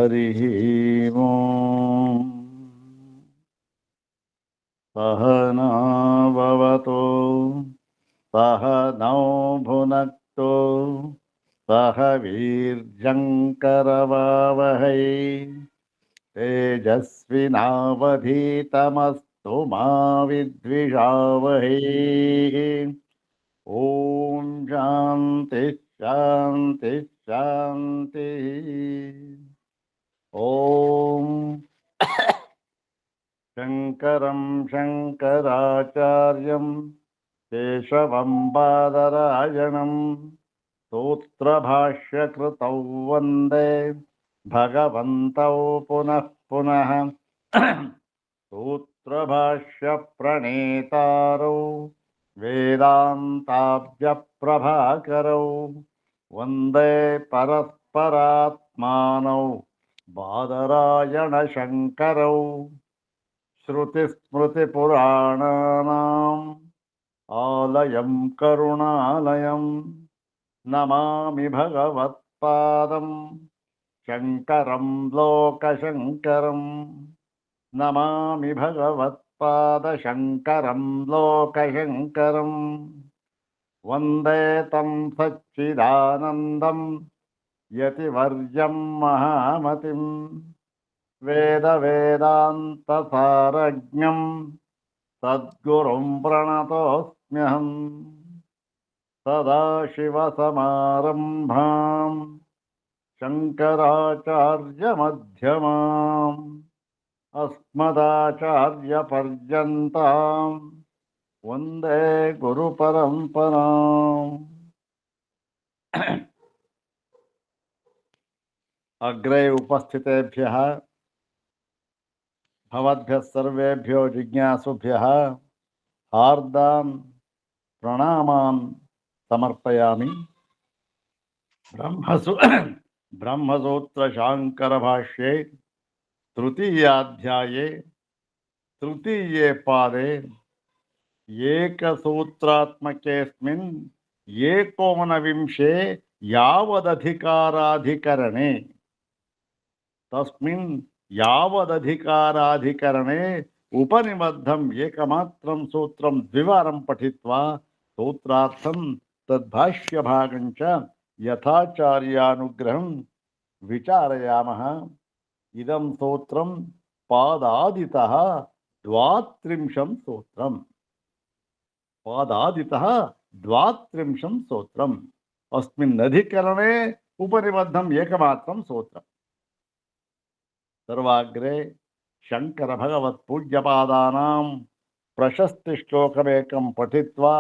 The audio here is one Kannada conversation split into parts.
हरिः ओम्। सहना भवतु सहनौ भुनक्तु सह वीर्यङ्करवावहै तेजस्विनावधीतमस्तु मा विद्विषावहै। ॐ शान्ति शान्ति शान्तिः। ॐ शङ्करं शङ्कराचार्यं केशवं बादरायणं सूत्रभाष्यकृतौ वन्दे भगवन्तौ पुनः पुनः। सूत्रभाष्यप्रणेतारौ वेदान्ताभ्यप्रभाकरौ वन्दे परस्परात्मानौ बादरायणशङ्करौ। श्रुतिस्मृतिपुराणानाम् आलयं करुणालयं नमामि भगवत्पादं शङ्करं लोकशङ्करम्। नमामि भगवत्पादशङ्करं लोकशङ्करम्। वन्दे तं सच्चिदानन्दं यतिवर्यं महामतिम् वेदवेदान्तसारज्ञं सद्गुरुं प्रणतोऽस्म्यहम्। सदाशिवसमारम्भां शङ्कराचार्यमध्यमाम् अस्मदाचार्यपर्यन्तां वन्दे गुरुपरम्पराम्। अग्रे उपस्थितेभ्यः भवद्भ्यः सर्वेभ्यो जिज्ञासुभ्यः हार्दान् प्रणामान् समर्पयामि। ब्रह्मसूत्रशाङ्करभाष्ये तृतीयाध्याये तृतीये पादे एकसूत्रात्मकेऽस्मिन् एकोनविंशे यावदधिकाराधिकरणे तस्मिन् यावदधिकाराधिकरणे उपनिबद्धम् एकमात्रं सूत्रं द्विवारं पठित्वा सूत्रार्थं तद्भाष्यभागं च यथाचार्यानुग्रहं विचारयामः। इदं सूत्रं पादादितः द्वात्रिंशं सूत्रम्। पादादितः द्वात्रिंशं सूत्रम्। अस्मिन् अधिकरणे उपनिबद्धम् एकमात्रं सूत्रम्। सर्वाग्रे शङ्कर भगवत्पूज्यपादानां प्रशस्तिश्लोकमेकं पठित्वा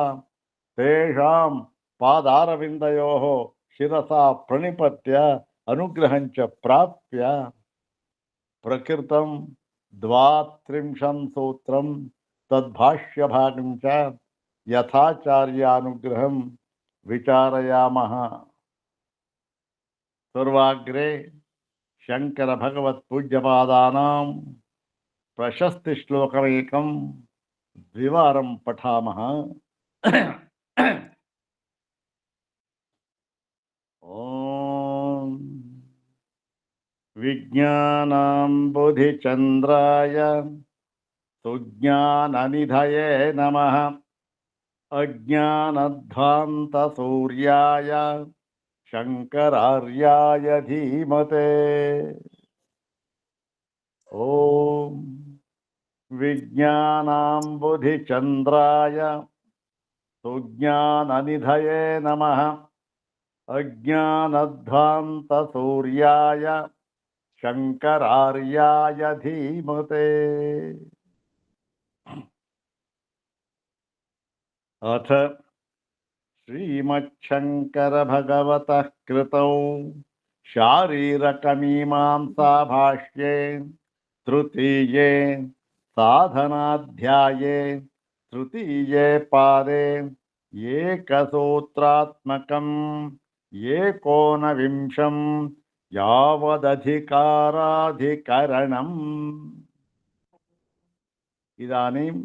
तेषां पादारविन्दयोः शिरसा प्रणिपत्य अनुग्रहं च प्राप्य प्रकृतं द्वात्रिंशं सूत्रं तद्भाष्यभागं च यथाचार्यानुग्रहं विचारयामः। सर्वाग्रे शङ्कर भगवत्पूज्यपादानां प्रशस्तिश्लोकमेकं द्विवारं पठामः। ॐ विज्ञानाम्बुधिचन्द्राय सुज्ञाननिधये नमः। अज्ञानध्वान्तसूर्याय शङ्करार्याय धीमते। ॐ विज्ञानाम्बुधिचन्द्राय सुज्ञाननिधये नमः। अज्ञानध्वान्तसूर्याय शङ्करार्याय धीमते। अथ श्रीमच्छङ्करभगवतः कृतौ शारीरकमीमांसाभाष्ये तृतीये साधनाध्याये तृतीये पादे एकसूत्रात्मकम् एकोनविंशं यावदधिकाराधिकरणम्। इदानीं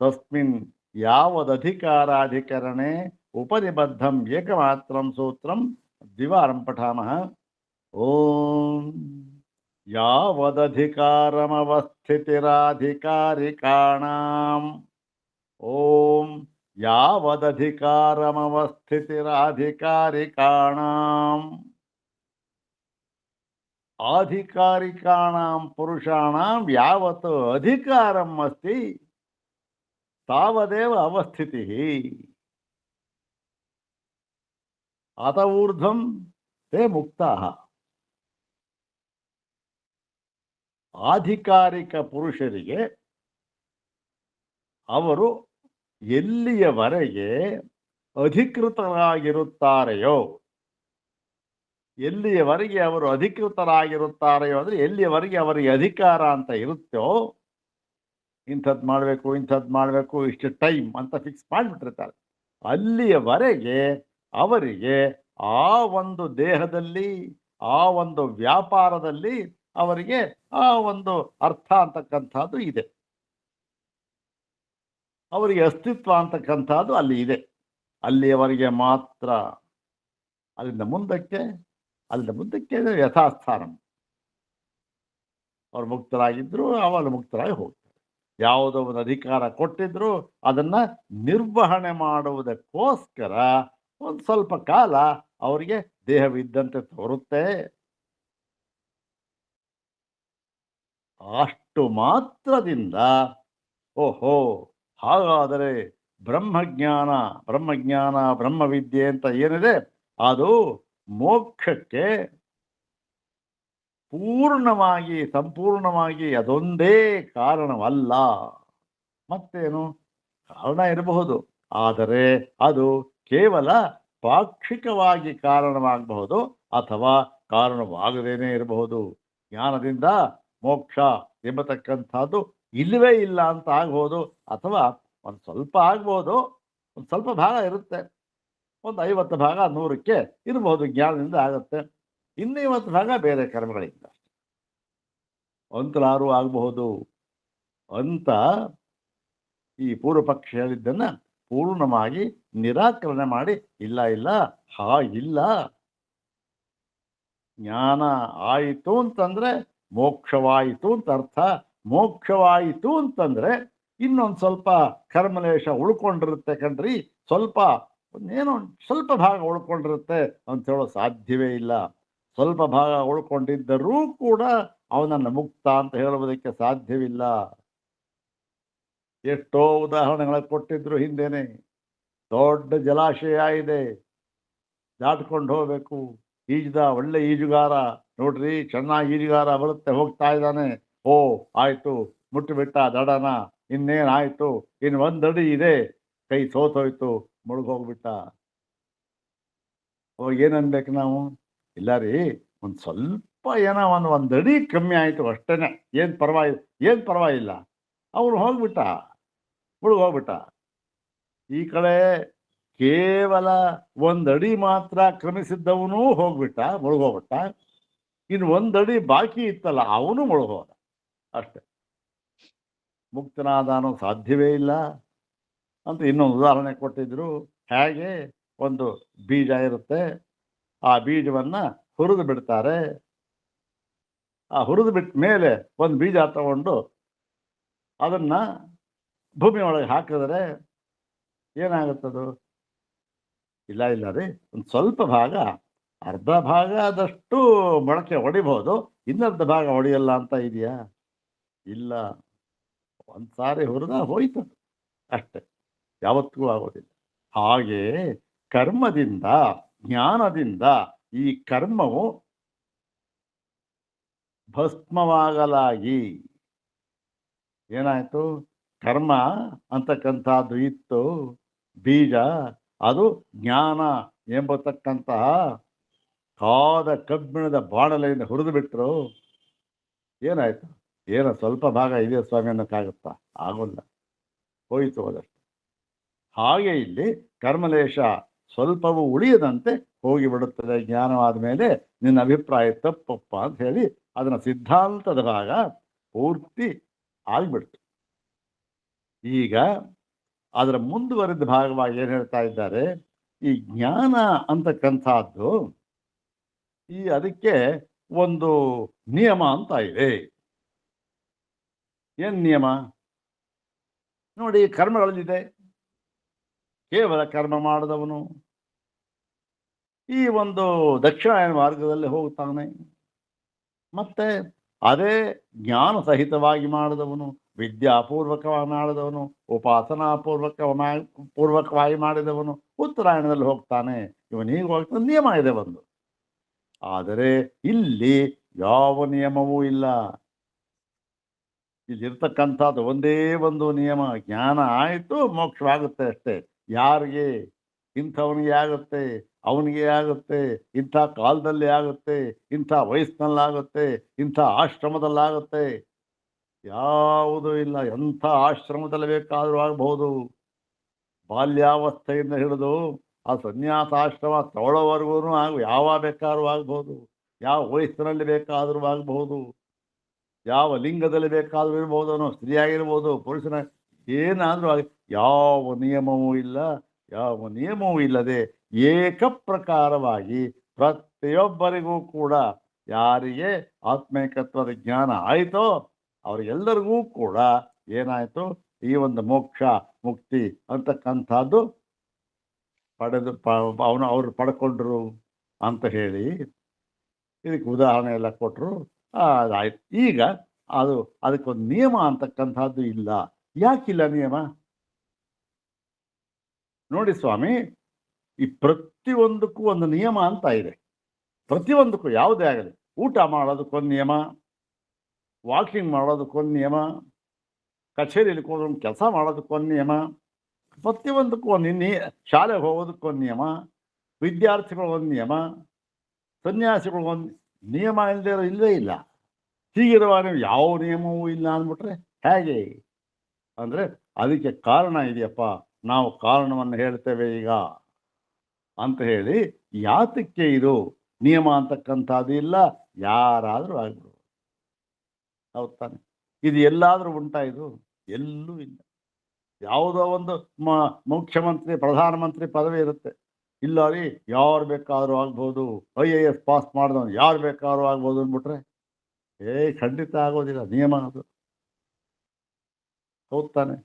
तस्मिन् यावदधिकाराधिकरणे उपनिबद्धम् एकमात्रं सूत्रं द्विवारं पठामः। ॐ ಯಾವದಧಿಕಾರಮವಸ್ಥಿತಿರಾಧಿಕಾರಿಕಾಣಾಂ ಓಂ ಯಾವದಧಿಕಾರಮವಸ್ಥಿತಿರಾಧಿಕಾರಿಕಾಣಾಂ ಆಧಿಕಾರಿಕಾಣಾಂ ಪುರುಷಾಣಾಂ ಯಾವತ್ ಅಧಿಕಾರಂ ಅಸ್ತಿ ತಾವದೇವ ಅವಸ್ಥಿತಿಃ ಅತ ಊರ್ಧ್ವಂ ತೇ ಮುಕ್ತಾಃ. ಆಧಿಕಾರಿಕ ಪುರುಷರಿಗೆ ಅವರು ಎಲ್ಲಿಯವರೆಗೆ ಅಧಿಕೃತರಾಗಿರುತ್ತಾರೆಯೋ, ಎಲ್ಲಿಯವರೆಗೆ ಅವರು ಅಧಿಕೃತರಾಗಿರುತ್ತಾರೆಯೋ ಅಂದರೆ ಎಲ್ಲಿಯವರೆಗೆ ಅವರಿಗೆ ಅಧಿಕಾರ ಅಂತ ಇರುತ್ತೋ, ಇಂಥದ್ದು ಮಾಡಬೇಕು ಇಷ್ಟು ಟೈಮ್ ಅಂತ ಫಿಕ್ಸ್ ಮಾಡಿಬಿಟ್ಟಿರ್ತಾರೆ, ಅಲ್ಲಿಯವರೆಗೆ ಅವರಿಗೆ ಆ ಒಂದು ದೇಹದಲ್ಲಿ, ಆ ಒಂದು ವ್ಯಾಪಾರದಲ್ಲಿ ಅವರಿಗೆ ಆ ಒಂದು ಅರ್ಥ ಅಂತಕ್ಕಂಥದ್ದು ಇದೆ, ಅವರಿಗೆ ಅಸ್ತಿತ್ವ ಅಂತಕ್ಕಂಥದ್ದು ಅಲ್ಲಿ ಇದೆ. ಅಲ್ಲಿಯವರೆಗೆ ಮಾತ್ರ. ಅಲ್ಲಿಂದ ಮುಂದಕ್ಕೆ ಯಥಾಸ್ಥಾನ. ಅವ್ರು ಮುಕ್ತರಾಗಿದ್ರು, ಅವರು ಮುಕ್ತರಾಗಿ ಹೋಗ್ತಾರೆ. ಯಾವುದೋ ಒಂದು ಅಧಿಕಾರ ಕೊಟ್ಟಿದ್ರು ಅದನ್ನ ನಿರ್ವಹಣೆ ಮಾಡುವುದಕ್ಕೋಸ್ಕರ ಒಂದು ಸ್ವಲ್ಪ ಕಾಲ ಅವರಿಗೆ ದೇಹವಿದ್ದಂತೆ ತೋರುತ್ತೆ. ಅಷ್ಟು ಮಾತ್ರದಿಂದ ಓಹೋ, ಹಾಗಾದರೆ ಬ್ರಹ್ಮಜ್ಞಾನ ಬ್ರಹ್ಮವಿದ್ಯೆ ಅಂತ ಏನಿದೆ ಅದು ಮೋಕ್ಷಕ್ಕೆ ಸಂಪೂರ್ಣವಾಗಿ ಅದೊಂದೇ ಕಾರಣವಲ್ಲ. ಮತ್ತೇನು ಕಾರಣ ಇರಬಹುದು, ಆದರೆ ಅದು ಕೇವಲ ಪಾಕ್ಷಿಕವಾಗಿ ಕಾರಣವಾಗಬಹುದು ಅಥವಾ ಕಾರಣವಾಗದೇನೆ ಇರಬಹುದು. ಜ್ಞಾನದಿಂದ ಮೋಕ್ಷ ಎಂಬತಕ್ಕಂಥದ್ದು ಇಲ್ಲವೇ ಇಲ್ಲ ಅಂತ ಆಗ್ಬೋದು, ಅಥವಾ ಒಂದು ಸ್ವಲ್ಪ ಆಗ್ಬೋದು, ಒಂದು ಸ್ವಲ್ಪ ಭಾಗ ಇರುತ್ತೆ, ಒಂದು 50 ಭಾಗ 100ಕ್ಕೆ ಇರಬಹುದು ಜ್ಞಾನದಿಂದ ಆಗುತ್ತೆ, ಇನ್ನು 50 ಭಾಗ ಬೇರೆ ಕರ್ಮಗಳಿಂದ ಅಂತಲಾರು ಆಗಬಹುದು ಅಂತ ಈ ಪೂರ್ವ ಪಕ್ಷ ಹೇಳಿದ್ದನ್ನು ಪೂರ್ಣವಾಗಿ ನಿರಾಕರಣೆ ಮಾಡಿ ಇಲ್ಲ ಹಾಗಿಲ್ಲ. ಜ್ಞಾನ ಆಯಿತು ಅಂತಂದ್ರೆ ಮೋಕ್ಷವಾಯಿತು ಅಂತ ಅರ್ಥ. ಮೋಕ್ಷವಾಯಿತು ಅಂತಂದ್ರೆ ಇನ್ನೊಂದು ಸ್ವಲ್ಪ ಕರ್ಮಲೇಶ ಉಳ್ಕೊಂಡಿರುತ್ತೆ ಕಣ್ರಿ, ಸ್ವಲ್ಪ ಭಾಗ ಉಳ್ಕೊಂಡಿರುತ್ತೆ ಅಂತ ಹೇಳೋ ಸಾಧ್ಯವೇ ಇಲ್ಲ. ಸ್ವಲ್ಪ ಭಾಗ ಉಳ್ಕೊಂಡಿದ್ದರೂ ಕೂಡ ಅವನನ್ನು ಮುಕ್ತ ಅಂತ ಹೇಳುವುದಕ್ಕೆ ಸಾಧ್ಯವಿಲ್ಲ. ಎಷ್ಟೋ ಉದಾಹರಣೆಗಳ ಕೊಟ್ಟಿದ್ರು ಹಿಂದೆನೆ. ದೊಡ್ಡ ಜಲಾಶಯ ಇದೆ, ದಾಟ್ಕೊಂಡು ಹೋಗ್ಬೇಕು, ಒಳ್ಳೆ ಈಜುಗಾರ ನೋಡ್ರಿ, ಚೆನ್ನಾಗಿ ಈಜುಗಾರ ಬರುತ್ತೆ, ಹೋಗ್ತಾ ಇದ್ದಾನೆ. ಓ ಆಯ್ತು, ಮುಟ್ಟಿಬಿಟ್ಟ ದಡನ, ಇನ್ನೇನಾಯ್ತು, ಇನ್ನು 1 ಅಡಿ ಇದೆ, ಕೈ ಸೋತೋಯ್ತು, ಮುಳುಗೋಗ್ಬಿಟ್ಟ. ಅವಾಗ ಏನನ್ಬೇಕು ನಾವು? ಇಲ್ಲ ರೀ, ಒಂದು ಸ್ವಲ್ಪ ಏನೋ 1 ಅಡಿ ಕಮ್ಮಿ ಆಯಿತು ಅಷ್ಟೇನೆ, ಏನು ಪರವಾಗಿಲ್ಲ, ಅವನು ಮುಳುಗೋಗ್ಬಿಟ್ಟ. ಈ ಕಡೆ ಕೇವಲ 1 ಅಡಿ ಮಾತ್ರ ಕ್ರಮಿಸಿದ್ದವನು ಮುಳುಗೋಗ್ಬಿಟ್ಟ. ಇನ್ನು 1 ಅಡಿ ಬಾಕಿ ಇತ್ತಲ್ಲ, ಅವನು ಮುಳುಗೋದ. ಅಷ್ಟೆ, ಮುಕ್ತನಾದಾನು ಸಾಧ್ಯವೇ ಇಲ್ಲ ಅಂತ ಇನ್ನೊಂದು ಉದಾಹರಣೆ ಕೊಟ್ಟಿದ್ರು. ಹೇಗೆ ಒಂದು ಬೀಜ ಇರುತ್ತೆ, ಆ ಬೀಜವನ್ನು ಹುರಿದು ಬಿಡ್ತಾರೆ. ಆ ಹುರಿದು ಬಿಟ್ಟ ಮೇಲೆ ಒಂದು ಬೀಜ ತಗೊಂಡು ಅದನ್ನ ಭೂಮಿ ಒಳಗೆ ಹಾಕಿದ್ರೆ ಏನಾಗುತ್ತದು? ಇಲ್ಲ ರೀ, ಒಂದು ಸ್ವಲ್ಪ ಭಾಗ, ಅರ್ಧ ಭಾಗ ಆದಷ್ಟು ಮೊಳಕೆ ಹೊಡಿಬಹುದು, ಇನ್ನರ್ಧ ಭಾಗ ಹೊಡೆಯಲ್ಲ ಅಂತ ಇದೆಯಾ? ಇಲ್ಲ. ಒಂದು ಸಾರಿ ಹುರಿದ ಹೋಯ್ತು ಅಷ್ಟೆ, ಯಾವತ್ತಿಗೂ ಆಗೋದಿಲ್ಲ. ಹಾಗೆ ಕರ್ಮದಿಂದ, ಜ್ಞಾನದಿಂದ ಈ ಕರ್ಮವು ಭಸ್ಮವಾಗಲಾಗಿ ಏನಾಯ್ತು? ಕರ್ಮ ಅಂತಕ್ಕಂಥದ್ದು ಇತ್ತು, ಬೀಜ, ಅದು ಜ್ಞಾನ ಎಂಬತಕ್ಕಂತಹ ಕಾದ ಕಬ್ಬಿಣದ ಬಾಣಲೆಯಿಂದ ಹುರಿದು ಬಿಟ್ಟರು. ಏನಾಯ್ತು? ಏನೋ ಸ್ವಲ್ಪ ಭಾಗ ಇದೆ ಸ್ವಾಮಿ ಅನ್ನೋಕ್ಕಾಗುತ್ತಾ? ಆಗೋಲ್ಲ, ಹೋಯಿತು ಅದಷ್ಟು. ಹಾಗೆ ಇಲ್ಲಿ ಕರ್ಮಲೇಶ ಸ್ವಲ್ಪವೂ ಉಳಿಯದಂತೆ ಹೋಗಿಬಿಡುತ್ತದೆ. ಜ್ಞಾನವಾದ ಮೇಲೆ ನಿನ್ನ ಅಭಿಪ್ರಾಯ ತಪ್ಪಪ್ಪ ಅಂತ ಹೇಳಿ ಅದನ್ನ ಸಿದ್ಧಾಂತದ ಭಾಗ ಪೂರ್ತಿ ಆಗ್ಬಿಡ್ತು. ಈಗ ಅದರ ಮುಂದುವರೆದ ಭಾಗವಾಗಿ ಏನು ಹೇಳ್ತಾ ಇದ್ದಾರೆ? ಈ ಜ್ಞಾನ ಅಂತಕ್ಕಂಥದ್ದು ಅದಕ್ಕೆ ಒಂದು ನಿಯಮ ಅಂತ ಇದೆ. ಏನು ನಿಯಮ? ನೋಡಿ, ಕರ್ಮಗಳಲ್ಲಿದೆ. ಕೇವಲ ಕರ್ಮ ಮಾಡಿದವನು ಈ ಒಂದು ದಕ್ಷಿಣಾಯನ ಮಾರ್ಗದಲ್ಲಿ ಹೋಗ್ತಾನೆ. ಮತ್ತೆ ಅದೇ ಜ್ಞಾನ ಸಹಿತವಾಗಿ ಮಾಡಿದವನು, ವಿದ್ಯಾಪೂರ್ವಕವಾಗಿ ಮಾಡಿದವನು, ಪೂರ್ವಕವಾಗಿ ಮಾಡಿದವನು ಉತ್ತರಾಯಣದಲ್ಲಿ ಹೋಗ್ತಾನೆ. ಇವನೀಗ ಹೋಗ್ತಾನೆ, ನಿಯಮ ಇದೆ ಒಂದು. ಆದರೆ ಇಲ್ಲಿ ಯಾವ ನಿಯಮವೂ ಇಲ್ಲ. ಇಲ್ಲಿರ್ತಕ್ಕಂಥದ್ದು ಒಂದೇ ಒಂದು ನಿಯಮ. ಜ್ಞಾನ ಆಯಿತು, ಮೋಕ್ಷವಾಗುತ್ತೆ ಅಷ್ಟೇ. ಯಾರಿಗೆ? ಇಂಥವನಿಗೆ ಆಗುತ್ತೆ, ಅವನಿಗೆ ಆಗುತ್ತೆ, ಇಂಥ ಕಾಲದಲ್ಲಿ ಆಗುತ್ತೆ, ಇಂಥ ವಯಸ್ಸಿನಲ್ಲಾಗುತ್ತೆ, ಇಂಥ ಆಶ್ರಮದಲ್ಲಾಗುತ್ತೆ. ಯಾವುದೂ ಇಲ್ಲ. ಎಂಥ ಆಶ್ರಮದಲ್ಲಿ ಬೇಕಾದರೂ ಆಗಬಹುದು. ಬಾಲ್ಯಾವಸ್ಥೆಯಿಂದ ಹಿಡಿದು ಆ ಸನ್ಯಾಸಾಶ್ರಮ ತಗೊಳ್ಳೋವರೆಗೂ ಯಾವ ಬೇಕಾದ್ರೂ ಆಗ್ಬೋದು. ಯಾವ ವಯಸ್ಸಿನಲ್ಲಿ ಬೇಕಾದರೂ ಆಗಬಹುದು. ಯಾವ ಲಿಂಗದಲ್ಲಿ ಬೇಕಾದರೂ ಇರ್ಬೋದು. ಅನ್ನೋ ಸ್ತ್ರೀಯಾಗಿರ್ಬೋದು, ಪುರುಷನ ಏನಾದರೂ ಆಗಿ ಯಾವ ನಿಯಮವೂ ಇಲ್ಲ. ಯಾವ ನಿಯಮವೂ ಇಲ್ಲದೆ ಏಕಪ್ರಕಾರವಾಗಿ ಪ್ರತಿಯೊಬ್ಬರಿಗೂ ಕೂಡ ಯಾರಿಗೆ ಆತ್ಮೈಕತ್ವದ ಜ್ಞಾನ ಆಯಿತೋ ಅವರಿಗೆಲ್ಲರಿಗೂ ಕೂಡ ಏನಾಯಿತು? ಈ ಒಂದು ಮೋಕ್ಷ ಮುಕ್ತಿ ಅಂತಕ್ಕಂಥದ್ದು ಪಡೆದು ಅವರು ಪಡ್ಕೊಂಡ್ರು ಅಂತ ಹೇಳಿ ಇದಕ್ಕೆ ಉದಾಹರಣೆ ಎಲ್ಲ ಕೊಟ್ಟರು. ಅದಾಯ್ತು. ಈಗ ಅದಕ್ಕೊಂದು ನಿಯಮ ಅಂತಕ್ಕಂಥದ್ದು ಇಲ್ಲ. ಯಾಕಿಲ್ಲ ನಿಯಮ? ನೋಡಿ ಸ್ವಾಮಿ, ಈ ಪ್ರತಿಯೊಂದಕ್ಕೂ ಒಂದು ನಿಯಮ ಅಂತ ಇದೆ. ಪ್ರತಿಯೊಂದಕ್ಕೂ ಯಾವುದೇ ಆಗಲಿ, ಊಟ ಮಾಡೋದಕ್ಕೊಂದು ನಿಯಮ, ವಾಕಿಂಗ್ ಮಾಡೋದಕ್ಕೊಂದು ನಿಯಮ, ಕಚೇರಿಯಲ್ಲಿ ಕೂತ್ಕೊಂಡು ಕೆಲಸ ಮಾಡೋದಕ್ಕೊಂದು ನಿಯಮ, ಪ್ರತಿಯೊಂದಕ್ಕೂ ಒಂದು ಶಾಲೆಗೆ ಹೋಗೋದಕ್ಕೊಂದು ನಿಯಮ, ವಿದ್ಯಾರ್ಥಿಗಳಿಗೊಂದು ನಿಯಮ, ಸನ್ಯಾಸಿಗಳಿಗೊಂದು ನಿಯಮ ಇಲ್ಲದೆ ಇಲ್ಲವೇ ಇಲ್ಲ. ಹೀಗಿರುವಾಗ ಯಾವ ನಿಯಮವೂ ಇಲ್ಲ ಅಂದ್ಬಿಟ್ರೆ ಹೇಗೆ? ಅಂದರೆ ಅದಕ್ಕೆ ಕಾರಣ ಇದೆಯಪ್ಪ, ನಾವು ಕಾರಣವನ್ನು ಹೇಳ್ತೇವೆ ಈಗ ಅಂತ ಹೇಳಿ. ಯಾತಕ್ಕೆ ಇದು ನಿಯಮ ಅಂತಕ್ಕಂಥದ್ದು ಇಲ್ಲ? ಯಾರಾದರೂ ಆಗ್ಬಿಡು. ಹೌದು ತಾನೆ? ಇದು ಎಲ್ಲಾದರೂ ಉಂಟಾ? ಇದು ಎಲ್ಲೂ ಇಲ್ಲ. ಯಾವುದೋ ಒಂದು ಮುಖ್ಯಮಂತ್ರಿ, ಪ್ರಧಾನಮಂತ್ರಿ ಪದವಿ ಇರುತ್ತೆ. ಇಲ್ಲ ರೀ, ಯಾರು ಬೇಕಾದರೂ ಆಗ್ಬೋದು, IAS ಪಾಸ್ ಮಾಡಿದವನು ಯಾರು ಬೇಕಾದ್ರೂ ಆಗ್ಬೋದು ಅಂದ್ಬಿಟ್ರೆ ಖಂಡಿತ ಆಗೋದಿಲ್ಲ. ನಿಯಮ ಅದು. ಹೌದು ತಾನೆ?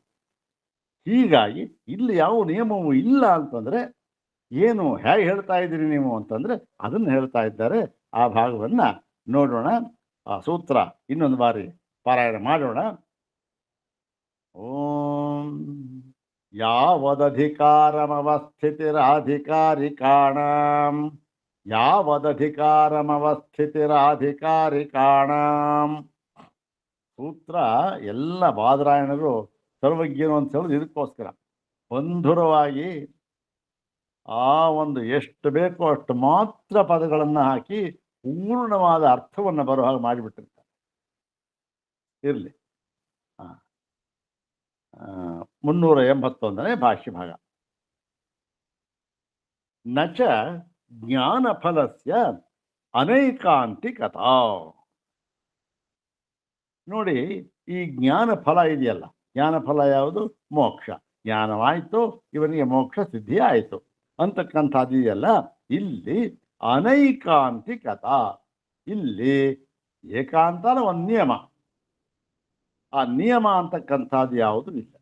ಹೀಗಾಗಿ ಇಲ್ಲಿ ಯಾವ ನಿಯಮವೂ ಇಲ್ಲ ಅಂತಂದರೆ ಏನು ಹೇಗೆ ಹೇಳ್ತಾ ಇದ್ದೀರಿ ನೀವು ಅಂತಂದರೆ ಅದನ್ನು ಹೇಳ್ತಾ ಇದ್ದಾರೆ. ಆ ಭಾಗವನ್ನು ನೋಡೋಣ. ಆ ಸೂತ್ರ ಇನ್ನೊಂದು ಬಾರಿ ಪಾರಾಯಣ ಮಾಡೋಣ. ಓಂ ಯಾವದಧಿಕಾರಮವಸ್ಥಿತಿರಾಧಿಕಾರಿಕಾಣಾಂ ಯಾವದಧಿಕಾರಮವಸ್ಥಿತಿರಾಧಿಕಾರಿಕಾಣಾಂ. ಸೂತ್ರ ಎಲ್ಲ ಬಾದರಾಯಣರು ಸರ್ವಜ್ಞರು ಅಂತ ಹೇಳೋದು ಇದಕ್ಕೋಸ್ಕರ. ಬಂಧುರವಾಗಿ ಆ ಒಂದು ಎಷ್ಟು ಬೇಕೋ ಅಷ್ಟು ಮಾತ್ರ ಪದಗಳನ್ನು ಹಾಕಿ ಪೂರ್ಣವಾದ ಅರ್ಥವನ್ನು ಬರೋ ಹಾಗೆ ಮಾಡಿಬಿಟ್ಟಿರ್ತಾರೆ. ಇರಲಿ. 381ನೇ ಭಾಷ್ಯ ಭಾಗ. ನಚ ಜ್ಞಾನಫಲಸ್ಯ ಅನೈಕಾಂತಿಕತಾ. ನೋಡಿ, ಈ ಜ್ಞಾನ ಫಲ ಇದೆಯಲ್ಲ, ಜ್ಞಾನಫಲ ಯಾವುದು? ಮೋಕ್ಷ. ಜ್ಞಾನವಾಯಿತು, ಇವನಿಗೆ ಮೋಕ್ಷ ಸಿದ್ಧಿ ಆಯಿತು ಅಂತಕ್ಕಂಥದ್ದು ಇದೆಯಲ್ಲ, ಇಲ್ಲಿ ಅನೈಕಾಂತಿಕತಾ. ಇಲ್ಲಿ ಏಕಾಂತನ ಒಂದು ನಿಯಮ. ಆ ನಿಯಮ ಅಂತಕ್ಕಂಥದ್ದು ಯಾವುದು ಇಲ್ಲ.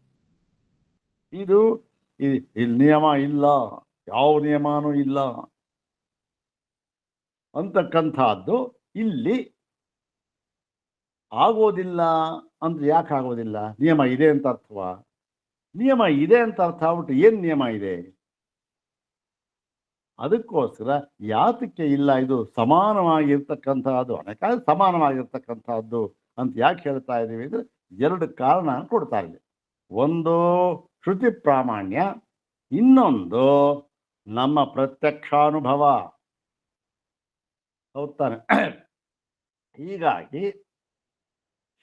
ಇಲ್ಲಿ ನಿಯಮ ಇಲ್ಲ, ಯಾವ ನಿಯಮನೂ ಇಲ್ಲ ಅಂತಕ್ಕಂಥದ್ದು ಇಲ್ಲಿ ಆಗೋದಿಲ್ಲ. ಅಂದ್ರೆ ಯಾಕೆ ಆಗೋದಿಲ್ಲ? ನಿಯಮ ಇದೆ ಅಂತ ಅರ್ಥವಾ? ನಿಯಮ ಇದೆ ಅಂತ ಅರ್ಥ ಆಗ್ಬಿಟ್ಟು ಏನು ನಿಯಮ ಇದೆ? ಅದಕ್ಕೋಸ್ಕರ ಯಾತಕ್ಕೆ ಇಲ್ಲ? ಇದು ಸಮಾನವಾಗಿರ್ತಕ್ಕಂಥದ್ದು, ಅನೇಕ ಸಮಾನವಾಗಿರ್ತಕ್ಕಂಥದ್ದು ಅಂತ ಯಾಕೆ ಹೇಳ್ತಾ ಇದ್ದೀವಿ ಅಂದರೆ ಎರಡು ಕಾರಣ ಕೊಡ್ತಾ ಇದೆ. ಒಂದು ಶ್ರುತಿ ಪ್ರಾಮಾಣ್ಯ, ಇನ್ನೊಂದು ನಮ್ಮ ಪ್ರತ್ಯಕ್ಷಾನುಭವ. ಹೌದು ತಾನೆ? ಹೀಗಾಗಿ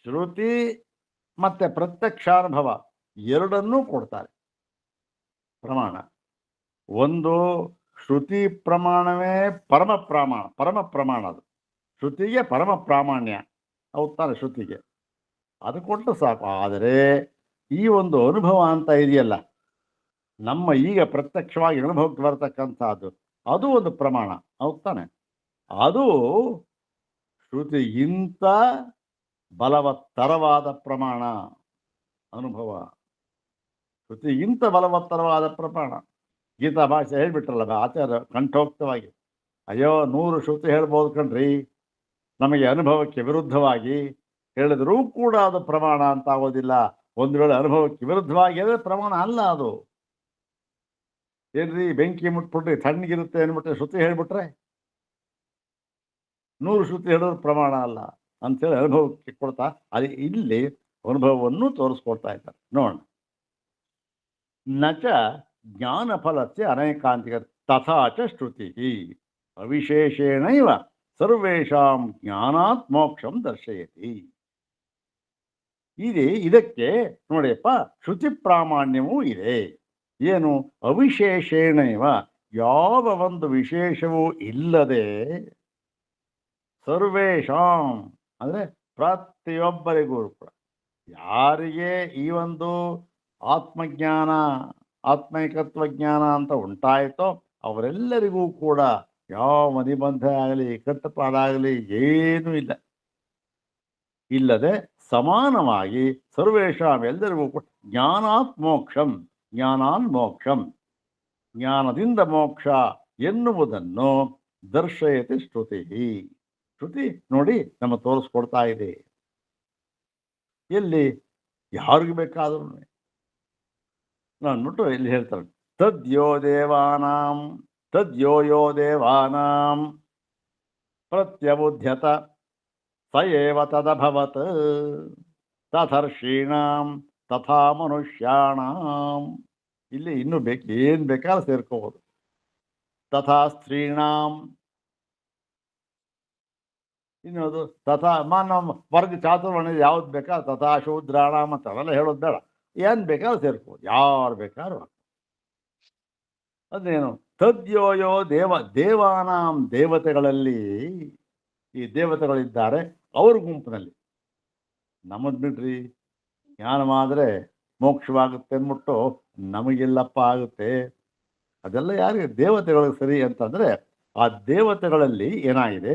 ಶ್ರುತಿ ಮತ್ತು ಪ್ರತ್ಯಕ್ಷಾನುಭವ ಎರಡನ್ನೂ ಕೊಡ್ತಾರೆ ಪ್ರಮಾಣ. ಒಂದು ಶ್ರುತಿ ಪ್ರಮಾಣವೇ ಪರಮ ಪ್ರಮಾಣ. ಅದು ಶ್ರುತಿಗೆ ಪರಮ ಪ್ರಾಮಾಣ್ಯ. ಹೌದು ತಾನೆ? ಶ್ರುತಿಗೆ ಅದು ಕೊಟ್ಟು ಸಾಕು. ಆದರೆ ಈ ಒಂದು ಅನುಭವ ಅಂತ ಇದೆಯಲ್ಲ, ನಮ್ಮ ಈಗ ಪ್ರತ್ಯಕ್ಷವಾಗಿ ಅನುಭವಕ್ಕೆ ಬರ್ತಕ್ಕಂಥದ್ದು, ಅದು ಒಂದು ಪ್ರಮಾಣ. ಹೌದು ತಾನೆ? ಅದು ಶ್ರುತಿಗಿಂತ ಬಲವತ್ತರವಾದ ಪ್ರಮಾಣ ಅನುಭವ. ಶ್ರುತಿಗಿಂತ ಬಲವತ್ತರವಾದ ಪ್ರಮಾಣ. ಗೀತಾ ಭಾಷೆ ಹೇಳ್ಬಿಟ್ರಲ್ಲ ಆಚಾರ್ಯ ಕಂಠೋಕ್ತವಾಗಿ. ಅಯ್ಯೋ 100 ಶ್ರುತಿ ಹೇಳ್ಬೋದು ಕಣ್ರಿ, ನಮಗೆ ಅನುಭವಕ್ಕೆ ವಿರುದ್ಧವಾಗಿ ಹೇಳಿದರೂ ಕೂಡ ಅದು ಪ್ರಮಾಣ ಅಂತ ಆಗೋದಿಲ್ಲ. ಒಂದು ವೇಳೆ ಅನುಭವಕ್ಕೆ ವಿರುದ್ಧವಾಗಿ ಹೇಳಿದ್ರೆ ಪ್ರಮಾಣ ಅಲ್ಲ ಅದು. ಏನ್ರಿ ಬೆಂಕಿ ಮುಟ್ಬಿಟ್ರಿ ತಣ್ಣಗಿರುತ್ತೆ ಅಂದ್ಬಿಟ್ರೆ ಶ್ರುತಿ ಹೇಳ್ಬಿಟ್ರೆ 100 ಶ್ರುತಿ ಹೇಳೋದು ಪ್ರಮಾಣ ಅಲ್ಲ ಅಂಥೇಳಿ ಅನುಭವಕ್ಕೆ ಕೊಡ್ತಾ ಅದು ಇಲ್ಲಿ ಅನುಭವವನ್ನು ತೋರಿಸ್ಕೊಡ್ತಾ ಇದ್ದಾರೆ. ನೋಡೋಣ. ನಚ ಜ್ಞಾನ ಫಲಸ್ಯ ಅನೇಕಾಂತಿಕ ತಥಾಚ ಶ್ರುತಿ ಅವಿಶೇಷೇಣೈವ ಸರ್ವೇಷಾಂ ಜ್ಞಾನಾತ್ ಮೋಕ್ಷಂ ದರ್ಶಯತಿ. ಇದಕ್ಕೆ ನೋಡಿಯಪ್ಪ ಶ್ರುತಿ ಪ್ರಾಮಾಣ್ಯವೂ ಇದೆ. ಏನು? ಅವಿಶೇಷೇಣೈವ, ಯಾವ ಒಂದು ವಿಶೇಷವೂ ಇಲ್ಲದೆ, ಸರ್ವೇಷಾಂ ಅಂದರೆ ಪ್ರತಿಯೊಬ್ಬರಿಗೂ ಕೂಡ ಯಾರಿಗೆ ಈ ಒಂದು ಆತ್ಮಜ್ಞಾನ ಆತ್ಮೈಕತ್ವ ಜ್ಞಾನ ಅಂತ ಉಂಟಾಯಿತೋ ಅವರೆಲ್ಲರಿಗೂ ಕೂಡ ಯಾವ ನಿಬಂಧ ಆಗಲಿ ಕಟ್ಟುಪಾಡಾಗಲಿ ಏನೂ ಇಲ್ಲದೆ ಸಮಾನವಾಗಿ ಸರ್ವೇಷಾಂ ಎಲ್ಲರಿಗೂ ಕೂಡ ಜ್ಞಾನಾತ್ ಮೋಕ್ಷಂ ಜ್ಞಾನಾನ್ ಮೋಕ್ಷಂ ಜ್ಞಾನದಿಂದ ಮೋಕ್ಷ ಎನ್ನುವುದನ್ನು ದರ್ಶಯತಿ ಶ್ರುತಿ. ಶ್ರುತಿ ನೋಡಿ ನಮ್ಮ ತೋರಿಸ್ಕೊಡ್ತಾ ಇದೆ. ಎಲ್ಲಿ? ಯಾರಿಗೂ ಬೇಕಾದ್ರೂ ಅಂದ್ಬಿಟ್ಟು ಇಲ್ಲಿ ಹೇಳ್ತಾರೆ, ತದ್ಯೋ ಯೋ ದೇವಾನಾಂ ಪ್ರತ್ಯಬುಧ್ಯತ ಸ ಏವ ತದಭವತ್ ತಥರ್ಷೀಣಾಂ ತಥಾ ಮನುಷ್ಯಾಣಾಂ. ಇಲ್ಲಿ ಇನ್ನೂ ಏನು ಬೇಕಾದ್ರೂ ಸೇರ್ಕೋಬೋದು. ತಥಾ ಸ್ತ್ರೀಣಾಂ, ಇನ್ನೊಂದು ತಥಾ ನಮ್ಮ ವರ್ಗ ಚಾತುರ್ವರ್ಣ ಯಾವ್ದು ಬೇಕಾದ್ರೆ ತಥಾ ಶೂದ್ರಾಣಾಂ ಅಂತ ಅವೆಲ್ಲ ಹೇಳೋದು ಬೇಡ. ಏನು ಬೇಕಾದ್ರೂ ಸೇರ್ಕೋಬೋದು, ಯಾರು ಬೇಕಾದ್ರೂ. ಅದೇನು? ತದ್ಯೋಯೋ ದೇವಾನಾಂ, ದೇವತೆಗಳಲ್ಲಿ ಈ ದೇವತೆಗಳಿದ್ದಾರೆ ಅವ್ರ ಗುಂಪಿನಲ್ಲಿ. ನಮ್ಮದು ಬಿಡ್ರಿ, ಜ್ಞಾನವಾದರೆ ಮೋಕ್ಷವಾಗುತ್ತೆ ಅಂದ್ಬಿಟ್ಟು ನಮಗೆಲ್ಲಪ್ಪ ಆಗುತ್ತೆ. ಅದೆಲ್ಲ ಯಾರಿಗೆ? ದೇವತೆಗಳಿಗೆ ಸರಿ ಅಂತಂದರೆ ಆ ದೇವತೆಗಳಲ್ಲಿ ಏನಾಗಿದೆ?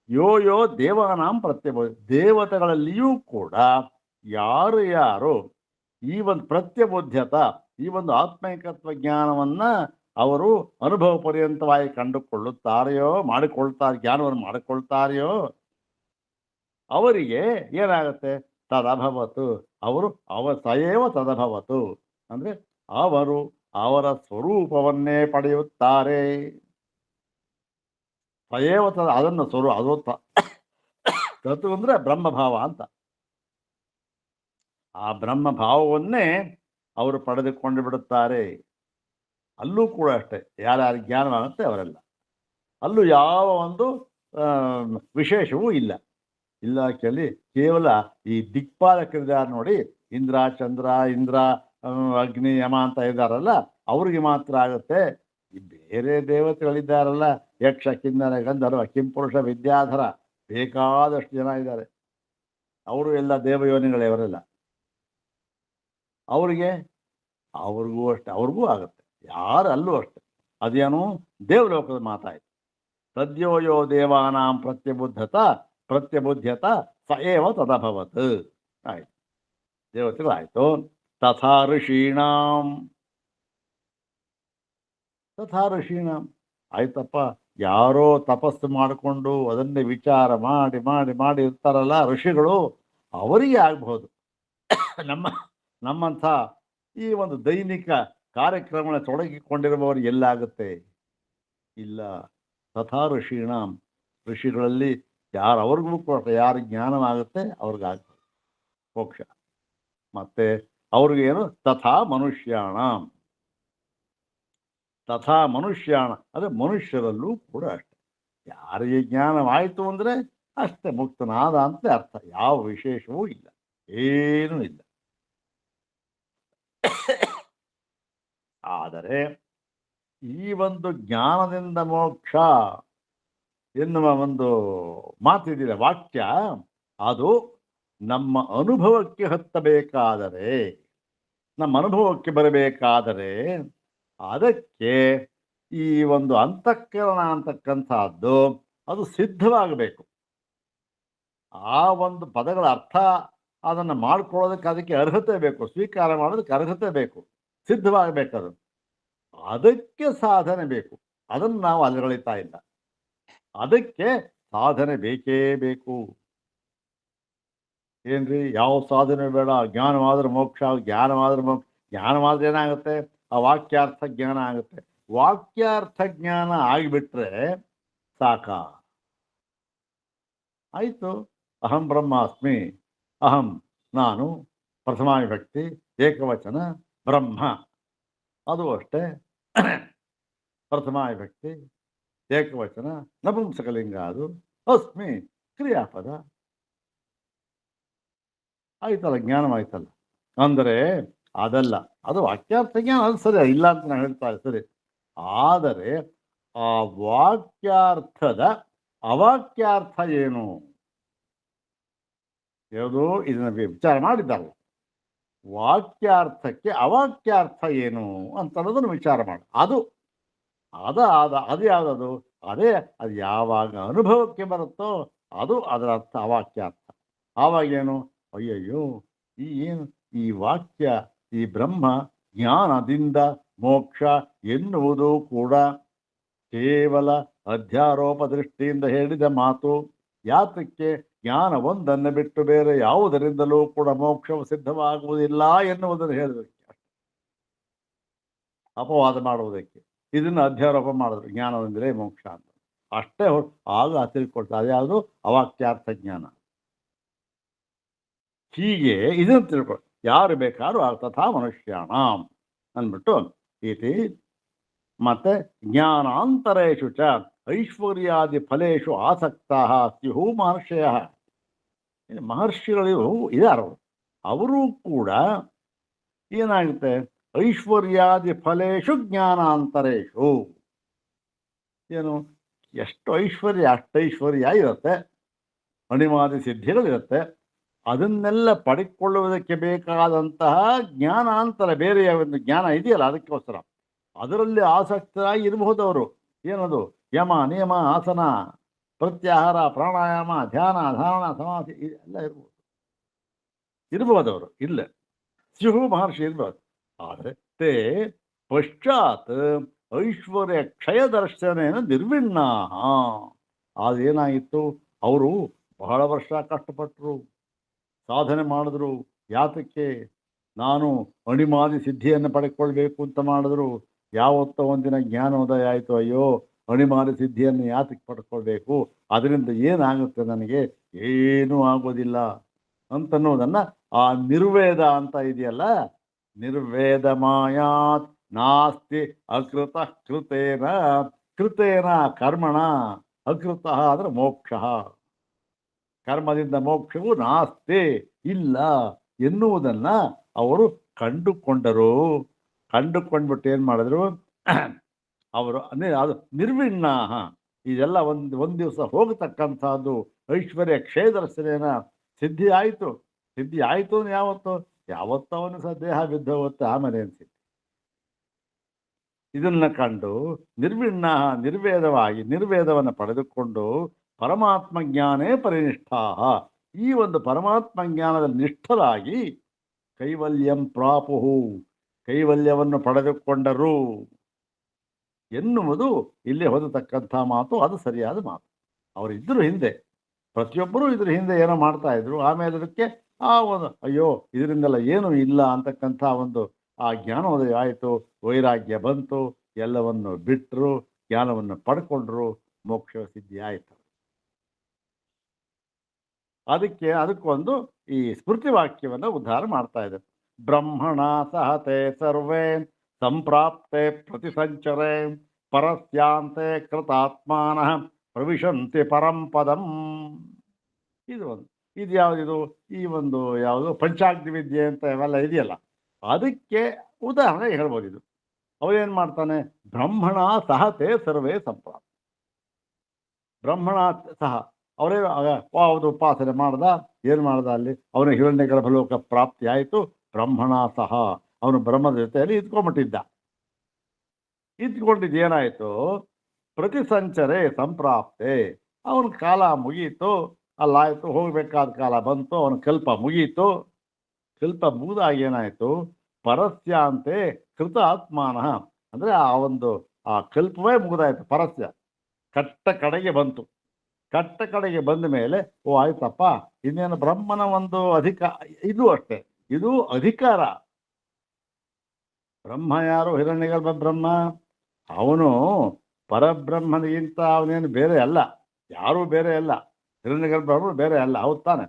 ಯೋ ದೇವಾನಾಂ ಪ್ರತ್ಯಬೋ, ದೇವತೆಗಳಲ್ಲಿಯೂ ಕೂಡ ಯಾರು ಈ ಒಂದು ಪ್ರತ್ಯಬೋಧ್ಯತ, ಈ ಒಂದು ಆತ್ಮೈಕತ್ವ ಜ್ಞಾನವನ್ನು ಅವರು ಅನುಭವ ಪರ್ಯಂತವಾಗಿ ಕಂಡುಕೊಳ್ಳುತ್ತಾರೆಯೋ, ಜ್ಞಾನವನ್ನು ಮಾಡಿಕೊಳ್ತಾರೆಯೋ ಅವರಿಗೆ ಏನಾಗುತ್ತೆ? ತದಭವತು, ಸಯೇವ ತದಭವತು ಅಂದರೆ ಅವರು ಅವರ ಸ್ವರೂಪವನ್ನೇ ಪಡೆಯುತ್ತಾರೆ. ಸಯೇವ ಅದನ್ನು ಅದು ತತ್ತು ಅಂದರೆ ಬ್ರಹ್ಮಭಾವ ಅಂತ. ಆ ಬ್ರಹ್ಮಭಾವವನ್ನೇ ಅವರು ಪಡೆದುಕೊಂಡು ಬಿಡುತ್ತಾರೆ. ಅಲ್ಲೂ ಕೂಡ ಅಷ್ಟೇ, ಯಾರ್ಯಾರಿಗೆ ಜ್ಞಾನವಾಗುತ್ತೆ ಅವರೆಲ್ಲ. ಅಲ್ಲೂ ಯಾವ ಒಂದು ವಿಶೇಷವೂ ಇಲ್ಲ. ಕೇವಲ ಈ ದಿಕ್ಪಾಲಕರಿದ್ದಾರೆ ನೋಡಿ, ಇಂದ್ರ ಅಗ್ನಿ ಯಮ ಅಂತ ಇದ್ದಾರಲ್ಲ, ಅವ್ರಿಗೆ ಮಾತ್ರ ಆಗುತ್ತೆ. ಈ ಬೇರೆ ದೇವತೆಗಳಿದ್ದಾರಲ್ಲ, ಯಕ್ಷ ಕಿನ್ನರ ಗಂಧರ್ವ ಕಿಂಪುರುಷ ವಿದ್ಯಾಧರ, ಬೇಕಾದಷ್ಟು ಜನ ಇದ್ದಾರೆ. ಅವರು ಎಲ್ಲ ದೇವಯೋನಿಗಳೇ ಅವರೆಲ್ಲ. ಅವ್ರಿಗೂ ಅಷ್ಟೆ, ಅವ್ರಿಗೂ ಆಗುತ್ತೆ. ಯಾರು ಅಲ್ಲೂ ಅಷ್ಟೆ. ಅದೇನು? ದೇವಲೋಕದ ಮಾತಾಯಿತು. ತದ್ಯೋಯೋ ದೇವಾನಾಂ ಪ್ರತ್ಯಬುದ್ಧತ ಸ ಏವ ತದಭವತ್. ಆಯ್ತು, ದೇವತೆಗಳಾಯಿತು. ತಥಾ ಋಷೀಣಾಂ ಆಯ್ತಪ್ಪ. ಯಾರೋ ತಪಸ್ಸು ಮಾಡಿಕೊಂಡು ಅದನ್ನೇ ವಿಚಾರ ಮಾಡಿ ಮಾಡಿ ಮಾಡಿ ಇರ್ತಾರಲ್ಲ ಋಷಿಗಳು, ಅವರಿಗೆ ಆಗಬಹುದು. ನಮ್ಮಂಥ ಈ ಒಂದು ದೈನಿಕ ಕಾರ್ಯಕ್ರಮ ತೊಡಗಿಕೊಂಡಿರುವವರು ಎಲ್ಲಾಗುತ್ತೆ? ಇಲ್ಲ. ತಥಾ ಋಷೀಣಾಂ, ಋಷಿಗಳಲ್ಲಿ ಅವ್ರಿಗೂ ಕೂಡ ಯಾರು ಜ್ಞಾನವಾಗುತ್ತೆ ಅವ್ರಿಗಾಗ್ತದೆ ಮೋಕ್ಷ. ಮತ್ತೆ ಅವ್ರಿಗೇನು? ತಥಾ ಮನುಷ್ಯಾಣ ಅಂದರೆ ಮನುಷ್ಯರಲ್ಲೂ ಕೂಡ ಅಷ್ಟೆ. ಯಾರಿಗೆ ಜ್ಞಾನವಾಯಿತು ಅಂದರೆ ಅಷ್ಟೇ ಮುಕ್ತನಾದ ಅಂತ ಅರ್ಥ. ಯಾವ ವಿಶೇಷವೂ ಇಲ್ಲ, ಏನೂ ಇಲ್ಲ. ಆದರೆ ಈ ಒಂದು ಜ್ಞಾನದಿಂದ ಮೋಕ್ಷ ಎನ್ನುವ ಒಂದು ಮಾತಿದೆ, ವಾಕ್ಯ, ಅದು ನಮ್ಮ ಅನುಭವಕ್ಕೆ ಹತ್ತಬೇಕಾದರೆ, ನಮ್ಮ ಅನುಭವಕ್ಕೆ ಬರಬೇಕಾದರೆ ಅದಕ್ಕೆ ಈ ಒಂದು ಅಂತಃಕರಣ ಅಂತಕ್ಕಂಥದ್ದು ಅದು ಸಿದ್ಧವಾಗಬೇಕು. ಆ ಒಂದು ಪದಗಳ ಅರ್ಥ ಅದನ್ನು ಮಾಡ್ಕೊಳ್ಳೋದಕ್ಕೆ ಅದಕ್ಕೆ ಅರ್ಹತೆ ಬೇಕು, ಸ್ವೀಕಾರ ಮಾಡೋದಕ್ಕೆ ಅರ್ಹತೆ ಬೇಕು, ಸಿದ್ಧವಾಗಬೇಕದು. ಅದಕ್ಕೆ ಸಾಧನೆ ಬೇಕು. ಅದನ್ನು ನಾವು ಅಲಗಳಿತಾ ಇಲ್ಲ. ಅದಕ್ಕೆ ಸಾಧನೆ ಬೇಕೇ ಬೇಕು. ಏನ್ರಿ, ಯಾವ ಸಾಧನೆ ಬೇಡ, ಜ್ಞಾನವಾದ್ರೆ ಮೋಕ್ಷ, ಜ್ಞಾನವಾದ್ರೆ ಮೋಕ್ಷ. ಜ್ಞಾನವಾದ್ರೆ ಏನಾಗುತ್ತೆ? ಆ ವಾಕ್ಯಾರ್ಥ ಜ್ಞಾನ ಆಗುತ್ತೆ. ವಾಕ್ಯಾರ್ಥ ಜ್ಞಾನ ಆಗಿಬಿಟ್ರೆ ಸಾಕ, ಆಯಿತು. ಅಹಂ ಬ್ರಹ್ಮಾಸ್ಮಿ, ಅಹಂ ನಾನು, ಪ್ರಥಮಾ ವಿಭಕ್ತಿ, ಏಕವಚನ, ಬ್ರಹ್ಮ, ಅದು ಅಷ್ಟೇ. ಪ್ರಥಮಾ ವಿಭಕ್ತಿ, ಏಕವಚನ, ನಪುಂಸಕಲಿಂಗ, ಅದು ಅಸ್ಮಿ ಕ್ರಿಯಾಪದ, ಆಯ್ತಲ್ಲ, ಜ್ಞಾನವಾಯ್ತಲ್ಲ. ಅಂದರೆ ಅದಲ್ಲ, ಅದು ವಾಕ್ಯಾರ್ಥ ಜ್ಞಾನ, ಅದು ಸರಿ, ಇಲ್ಲ ಅಂತ ನಾನು ಹೇಳ್ತಾ ಸರಿ. ಆದರೆ ಆ ವಾಕ್ಯಾರ್ಥದ ಅವಾಕ್ಯಾರ್ಥ ಏನು? ಯಾವುದು ಇದನ್ನ ವಿಚಾರ ಮಾಡಿದ್ದಾರಲ್ಲ, ವಾಕ್ಯಾರ್ಥಕ್ಕೆ ಅವಾಕ್ಯಾರ್ಥ ಏನು ಅಂತ ಅನ್ನೋದನ್ನು ವಿಚಾರ ಮಾಡಿ. ಅದು ಅದು ಯಾವುದದು? ಅದೇ, ಅದು ಯಾವಾಗ ಅನುಭವಕ್ಕೆ ಬರುತ್ತೋ ಅದು ಅದರ ಅರ್ಥ ಅವಾಕ್ಯಾರ್ಥ. ಆವಾಗೇನು? ಅಯ್ಯಯ್ಯೋ, ಈ ವಾಕ್ಯ, ಈ ಬ್ರಹ್ಮ ಜ್ಞಾನದಿಂದ ಮೋಕ್ಷ ಎನ್ನುವುದು ಕೂಡ ಕೇವಲ ಅಧ್ಯಾರೋಪ ದೃಷ್ಟಿಯಿಂದ ಹೇಳಿದ ಮಾತು. ಯಾತಕ್ಕೆ? ಜ್ಞಾನ ಒಂದನ್ನು ಬಿಟ್ಟು ಬೇರೆ ಯಾವುದರಿಂದಲೂ ಕೂಡ ಮೋಕ್ಷವು ಸಿದ್ಧವಾಗುವುದಿಲ್ಲ ಎನ್ನುವುದನ್ನು ಹೇಳೋದಕ್ಕೆ, ಅಪವಾದ ಮಾಡುವುದಕ್ಕೆ. ಇದನ್ನು ಅಧ್ಯಾರೋಪ ಮಾಡಿದ್ರು, ಜ್ಞಾನವೆಂದರೆ ಮೋಕ್ಷ ಅಂತ. ಅಷ್ಟೇ ಆಗ ತಿಳ್ಕೊಳ್ತಾರೆ, ಅದ್ಯಾವುದು? ಅವಾಕ್ಯಾರ್ಥ ಜ್ಞಾನ. ಹೀಗೆ ಇದನ್ನು ತಿಳ್ಕೊಳ್ಳಿ. ಯಾರು ಬೇಕಾದ್ರೂ ತಥಾ ಮನುಷ್ಯಾಣ ಅಂದ್ಬಿಟ್ಟು ಇತಿ. ಮತ್ತೆ ಜ್ಞಾನಾಂತರೇಶು ಚ ಐಶ್ವರ್ಯಾದಿ ಫಲೇಶು ಆಸಕ್ತಾ ಸ್ಯು ಮಹರ್ಷಯ. ಮಹರ್ಷಿಗಳು ಇದಾರು, ಅವರು ಕೂಡ ಏನಾಗುತ್ತೆ? ಐಶ್ವರ್ಯಾದಿ ಫಲೇಶು ಜ್ಞಾನಾಂತರೇಶು. ಏನು? ಎಷ್ಟು ಐಶ್ವರ್ಯ ಅಷ್ಟೈಶ್ವರ್ಯ ಇರುತ್ತೆ, ಅಣಿಮಾದಿ ಸಿದ್ಧಿಗಳಿರುತ್ತೆ. ಅದನ್ನೆಲ್ಲ ಪಡೆದುಕೊಳ್ಳುವುದಕ್ಕೆ ಬೇಕಾದಂತಹ ಜ್ಞಾನಾಂತರ, ಬೇರೆಯ ಒಂದು ಜ್ಞಾನ ಇದೆಯಲ್ಲ, ಅದಕ್ಕೋಸ್ಕರ ಅದರಲ್ಲಿ ಆಸಕ್ತರಾಗಿ ಇರಬಹುದು ಅವರು. ಏನದು? ಯಮ, ನಿಯಮ, ಆಸನ, ಪ್ರತ್ಯಾಹಾರ, ಪ್ರಾಣಾಯಾಮ, ಧ್ಯಾನ, ಧಾರಣ, ಸಮಾಧಿ ಎಲ್ಲ ಇರಬಹುದು ಅವರು. ಇಲ್ಲ, ಸ್ಯು ಮಹರ್ಷಿ ಇರ್ಬೋದು. ಆದರೆ ತೇ ಪಶ್ಚಾತ್ ಐಶ್ವರ್ಯ ಕ್ಷಯ ದರ್ಶನೇನ ನಿರ್ವಿಣ್ಣ. ಅದೇನಾಯಿತು? ಅವರು ಬಹಳ ವರ್ಷ ಕಷ್ಟಪಟ್ಟರು, ಸಾಧನೆ ಮಾಡಿದ್ರು. ಯಾತಕ್ಕೆ? ನಾನು ಅಣಿಮಾದಿ ಸಿದ್ಧಿಯನ್ನು ಪಡ್ಕೊಳ್ಬೇಕು ಅಂತ ಮಾಡಿದ್ರು. ಯಾವತ್ತೋ ಒಂದಿನ ಜ್ಞಾನೋದಯ ಆಯಿತು, ಅಯ್ಯೋ ಅಣಿಮಾದಿ ಸಿದ್ಧಿಯನ್ನು ಯಾತಕ್ಕೆ ಪಡ್ಕೊಳ್ಬೇಕು, ಅದರಿಂದ ಏನಾಗುತ್ತೆ ನನಗೆ? ಏನೂ ಆಗೋದಿಲ್ಲ ಅಂತನ್ನೋದನ್ನು ಆ ನಿರ್ವೇದ ಅಂತ ಇದೆಯಲ್ಲ, ನಿರ್ವೇದ ಮಾಯಾತ್ ನಾಸ್ತಿ ಅಕೃತ ಕೃತೇನ. ಕೃತೇನ ಕರ್ಮಣ, ಅಕೃತ ಅಂದರೆ ಮೋಕ್ಷ. ಕರ್ಮದಿಂದ ಮೋಕ್ಷವು ನಾಸ್ತಿ, ಇಲ್ಲ ಎನ್ನುವುದನ್ನ ಅವರು ಕಂಡುಕೊಂಡರು. ಕಂಡುಕೊಂಡ್ಬಿಟ್ಟು ಏನು ಮಾಡಿದ್ರು? ಅವರು ಅದು ನಿರ್ವಿಣ್ಣ. ಇದೆಲ್ಲ ಒಂದು ದಿವಸ ಹೋಗತಕ್ಕಂಥದ್ದು. ಐಶ್ವರ್ಯ ಕ್ಷಯ ದರ್ಶನೇನ ಸಿದ್ಧಿ ಆಯಿತು. ಸಿದ್ಧಿ ಆಯಿತು ಯಾವತ್ತೋ ಅವನು ದೇಹ ಬಿದ್ದು ಹೋಗುತ್ತೆ, ಆಮೇಲೆ ಅನ್ಸಿತ್ತು. ಇದನ್ನ ಕಂಡು ನಿರ್ವಿಣ್ಣ, ನಿರ್ವೇದವಾಗಿ ನಿರ್ವೇದವನ್ನು ಪಡೆದುಕೊಂಡು ಪರಮಾತ್ಮ ಜ್ಞಾನೇ ಪರಿನಿಷ್ಠಾ, ಈ ಒಂದು ಪರಮಾತ್ಮ ಜ್ಞಾನದಲ್ಲಿ ನಿಷ್ಠರಾಗಿ ಕೈವಲ್ಯಂ ಪ್ರಾಪುಹು, ಕೈವಲ್ಯವನ್ನು ಪಡೆದುಕೊಂಡರು ಎನ್ನುವುದು ಇಲ್ಲಿ ಹೊಂದತಕ್ಕಂಥ ಮಾತು. ಅದು ಸರಿಯಾದ ಮಾತು. ಅವರಿದ್ದರು ಹಿಂದೆ, ಪ್ರತಿಯೊಬ್ಬರೂ ಇದ್ರ ಹಿಂದೆ ಏನೋ ಮಾಡ್ತಾ ಇದ್ರು. ಆಮೇಲೆ ಅದಕ್ಕೆ ಆ ಒಂದು ಅಯ್ಯೋ ಇದರಿಂದೆಲ್ಲ ಏನೂ ಇಲ್ಲ ಅಂತಕ್ಕಂಥ ಒಂದು ಆ ಜ್ಞಾನೋದಯ ಆಯಿತು, ವೈರಾಗ್ಯ ಬಂತು, ಎಲ್ಲವನ್ನು ಬಿಟ್ಟರು, ಜ್ಞಾನವನ್ನು ಪಡ್ಕೊಂಡ್ರು, ಮೋಕ್ಷ ಸಿದ್ಧಿ ಆಯಿತು. ಅದಕ್ಕೊಂದು ಈ ಸ್ಮೃತಿ ವಾಕ್ಯವನ್ನು ಉದ್ಧಾರ ಮಾಡ್ತಾ ಇದೆ. ಬ್ರಹ್ಮಣ ಸಹತೆ ಸರ್ವೇ ಸಂಪ್ರಾಪ್ತೆ ಪ್ರತಿಸಂಚರೆ ಪರಸ್ಯಾಂತೆ ಕೃತಾತ್ಮಾನಃ ಪ್ರವಿಶಂತಿ ಪರಂಪದಂ. ಇದು ಯಾವುದಿದು? ಈ ಒಂದು ಯಾವುದು ಪಂಚಾಗ್ನಿ ವಿದ್ಯೆ ಅಂತ ಇವೆಲ್ಲ ಇದೆಯಲ್ಲ, ಅದಕ್ಕೆ ಉದಾಹರಣೆ ಹೇಳ್ಬೋದು. ಇದು ಅವನೇನು ಮಾಡ್ತಾನೆ? ಬ್ರಹ್ಮಣ ಸಹತೆ ಸರ್ವೇ ಸಂಪ್ರಾಪ್ತ. ಬ್ರಹ್ಮಣ ಸಹ ಅವರೇ ಯಾವುದು ಉಪಾಸನೆ ಮಾಡ್ದ, ಏನು ಮಾಡ್ದ? ಅಲ್ಲಿ ಅವನು ಹಿರಣ್ಯ ಗರ್ಭಲೋಕ ಪ್ರಾಪ್ತಿ ಆಯಿತು. ಬ್ರಹ್ಮಣ ಸಹ ಅವನು ಬ್ರಹ್ಮದ ಜೊತೆಯಲ್ಲಿ ಇದ್ಕೊಂಡಿದ್ದು ಏನಾಯಿತು? ಪ್ರತಿ ಸಂಚರೆ ಸಂಪ್ರಾಪ್ತೆ, ಅವನ ಕಾಲ ಮುಗೀತು. ಅಲ್ಲಾಯಿತು, ಹೋಗಬೇಕಾದ ಕಾಲ ಬಂತು, ಅವನ ಕಲ್ಪ ಮುಗೀತು. ಕಲ್ಪ ಮುಗಿದಾಗ ಏನಾಯಿತು, ಪರಸ್ಯ ಅಂತೆ ಕೃತ ಆತ್ಮಾನಃ, ಅಂದರೆ ಆ ಕಲ್ಪವೇ ಮುಗಿದಾಯ್ತು. ಪರಸ್ಯ ಕಟ್ಟ ಕಡೆಗೆ ಬಂತು. ಕಟ್ಟ ಕಡೆಗೆ ಬಂದ ಮೇಲೆ ಓ ಆಯ್ತಪ್ಪ, ಇನ್ನೇನು ಬ್ರಹ್ಮನ ಒಂದು ಇದು ಅಷ್ಟೇ, ಇದು ಅಧಿಕಾರ. ಬ್ರಹ್ಮ ಯಾರು? ಹಿರಣ್ಯಗರ್ಭ ಬ್ರಹ್ಮ. ಅವನು ಪರಬ್ರಹ್ಮನಿಗಿಂತ ಅವನೇನು ಬೇರೆ ಅಲ್ಲ, ಯಾರೂ ಬೇರೆ ಅಲ್ಲ. ಹಿರಣ್ಯಗರ್ಭ ಬೇರೆ ಅಲ್ಲ, ಹೌದು ತಾನೆ?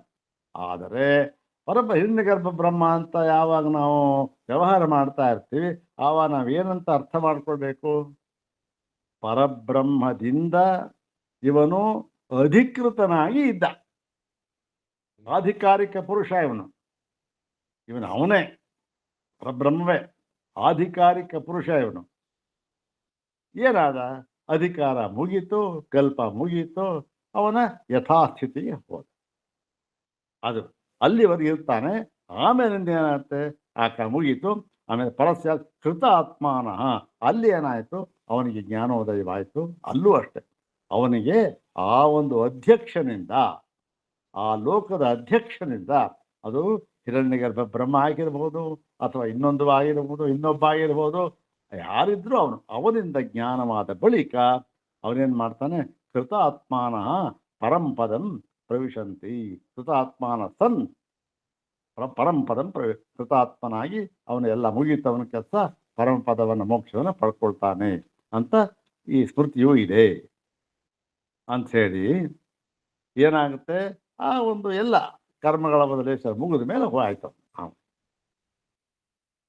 ಆದರೆ ಹಿರಣ್ಯಗರ್ಭ ಬ್ರಹ್ಮ ಅಂತ ಯಾವಾಗ ನಾವು ವ್ಯವಹಾರ ಮಾಡ್ತಾ ಇರ್ತೀವಿ, ಆವಾಗ ನಾವೇನಂತ ಅರ್ಥ ಮಾಡ್ಕೊಳ್ಬೇಕು? ಪರಬ್ರಹ್ಮದಿಂದ ಇವನು ಅಧಿಕೃತನಾಗಿ ಇದ್ದ, ಆಧಿಕಾರಿಕ ಪುರುಷ ಇವನು. ಅವನೇ ಪರಬ್ರಹ್ಮವೇ, ಆಧಿಕಾರಿಕ ಪುರುಷ ಇವನು. ಏನಾದ? ಅಧಿಕಾರ ಮುಗೀತು, ಕಲ್ಪ ಮುಗೀತು, ಅವನ ಯಥಾಸ್ಥಿತಿಗೆ ಹೋದ. ಅದು ಅಲ್ಲಿವರೆಗೆ ಇರ್ತಾನೆ. ಆಮೇಲಿಂದ ಏನಾಗುತ್ತೆ, ಮುಗೀತು. ಆಮೇಲೆ ಪರಸ್ಯ ಕೃತ ಆತ್ಮಾನಃ, ಅಲ್ಲಿ ಏನಾಯಿತು, ಅವನಿಗೆ ಜ್ಞಾನೋದಯವಾಯಿತು. ಅಲ್ಲೂ ಅಷ್ಟೆ, ಅವನಿಗೆ ಆ ಒಂದು ಅಧ್ಯಕ್ಷನಿಂದ, ಆ ಲೋಕದ ಅಧ್ಯಕ್ಷನಿಂದ, ಅದು ಹಿರಣ್ಯಗರ್ಭ ಬ್ರಹ್ಮ ಆಗಿರ್ಬೋದು, ಅಥವಾ ಇನ್ನೊಂದು ಆಗಿರ್ಬೋದು, ಇನ್ನೊಬ್ಬ ಆಗಿರ್ಬೋದು, ಯಾರಿದ್ರೂ ಅವನಿಂದ ಜ್ಞಾನವಾದ ಬಳಿಕ ಅವನೇನು ಮಾಡ್ತಾನೆ? ಕೃತಾತ್ಮಾನಃ ಪರಂಪದಂ ಪ್ರವಿಶಂತಿ. ಕೃತಾತ್ಮಾನ ಸನ್ ಪರಂಪದಂ ಕೃತಾತ್ಮನಾಗಿ ಅವನು ಎಲ್ಲ ಮುಗಿತವನ ಕೆಲಸ, ಪರಮಪದವನ್ನು, ಮೋಕ್ಷವನ್ನು ಪಡ್ಕೊಳ್ತಾನೆ ಅಂತ ಈ ಸ್ಮೃತಿಯೂ ಇದೆ. ಅಂಥೇಳಿ ಏನಾಗುತ್ತೆ, ಆ ಒಂದು ಎಲ್ಲ ಕರ್ಮಗಳ ಬದಲೇಶ್ವರ ಮುಗಿದ ಮೇಲೆ ಹೋಯ್ತು.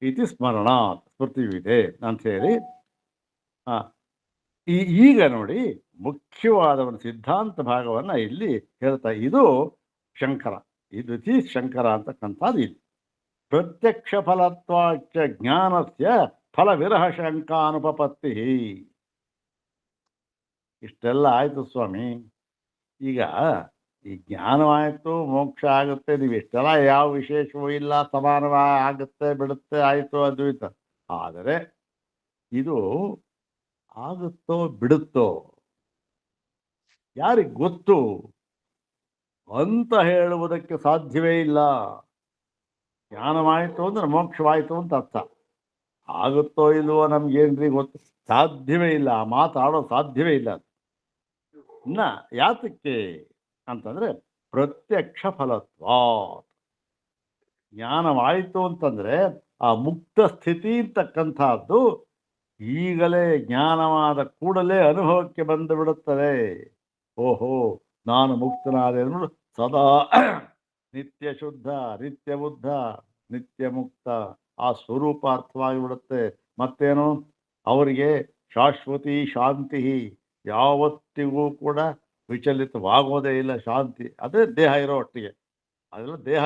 ಇತಿ ಸ್ಮರಣ, ಸ್ಮೃತಿಯೂ ಇದೆ ಅಂಥೇಳಿ. ಈಗ ನೋಡಿ, ಮುಖ್ಯವಾದ ಒಂದು ಸಿದ್ಧಾಂತ ಭಾಗವನ್ನು ಇಲ್ಲಿ ಹೇಳ್ತಾ, ಇದು ಶಂಕರ, ಇದು ಶಂಕರ ಅಂತಕ್ಕಂಥದ್ದು. ಇದು ಪ್ರತ್ಯಕ್ಷ ಫಲತ್ವಾಚ ಜ್ಞಾನಸ್ಯ ಫಲ ವಿರಹ ಶಂಕಾನುಪಪತ್ತಿ. ಇಷ್ಟೆಲ್ಲ ಆಯಿತು ಸ್ವಾಮಿ. ಈಗ ಈ ಜ್ಞಾನವಾಯಿತು, ಮೋಕ್ಷ ಆಗುತ್ತೆ, ನೀವು ಇಷ್ಟೆಲ್ಲ ಯಾವ ವಿಶೇಷವೂ ಇಲ್ಲ, ಸಮಾನವಾಗಿ ಆಗುತ್ತೆ, ಬಿಡುತ್ತೆ, ಆಯಿತು, ಅದ್ವೈತ. ಆದರೆ ಇದು ಆಗುತ್ತೋ ಬಿಡುತ್ತೋ ಯಾರಿಗೆ ಗೊತ್ತು ಅಂತ ಹೇಳುವುದಕ್ಕೆ ಸಾಧ್ಯವೇ ಇಲ್ಲ. ಜ್ಞಾನವಾಯಿತು ಅಂದ್ರೆ ಮೋಕ್ಷವಾಯಿತು ಅಂತ ಅರ್ಥ. ಆಗುತ್ತೋ ಇಲ್ವೋ ನಮ್ಗೇನ್ರಿ ಗೊತ್ತು? ಸಾಧ್ಯವೇ ಇಲ್ಲ, ಮಾತಾಡೋ ಸಾಧ್ಯವೇ ಇಲ್ಲ. ಯಾತಕ್ಕೆ ಅಂತಂದ್ರೆ ಪ್ರತ್ಯಕ್ಷ ಫಲತ್ವ. ಜ್ಞಾನವಾಯಿತು ಅಂತಂದ್ರೆ ಆ ಮುಕ್ತ ಸ್ಥಿತಿ ಅಂತಕ್ಕಂಥದ್ದು ಈಗಲೇ ಜ್ಞಾನವಾದ ಕೂಡಲೇ ಅನುಭವಕ್ಕೆ ಬಂದು ಬಿಡುತ್ತದೆ. ಓಹೋ, ನಾನು ಮುಕ್ತನಾದೆ ಅನ್ನೋದು ಸದಾ ನಿತ್ಯ ಶುದ್ಧ, ನಿತ್ಯ ಬುದ್ಧ, ನಿತ್ಯ ಮುಕ್ತ ಆ ಸ್ವರೂಪ ಅರ್ಥವಾಗಿ ಬಿಡುತ್ತೆ. ಮತ್ತೇನು, ಅವರಿಗೆ ಶಾಶ್ವತಿ ಶಾಂತಿ, ಯಾವತ್ತಿಗೂ ಕೂಡ ವಿಚಲಿತವಾಗೋದೇ ಇಲ್ಲ, ಶಾಂತಿ. ಅದೇ ದೇಹ ಇರೋ ಒಟ್ಟಿಗೆ, ಅದೆಲ್ಲ ದೇಹ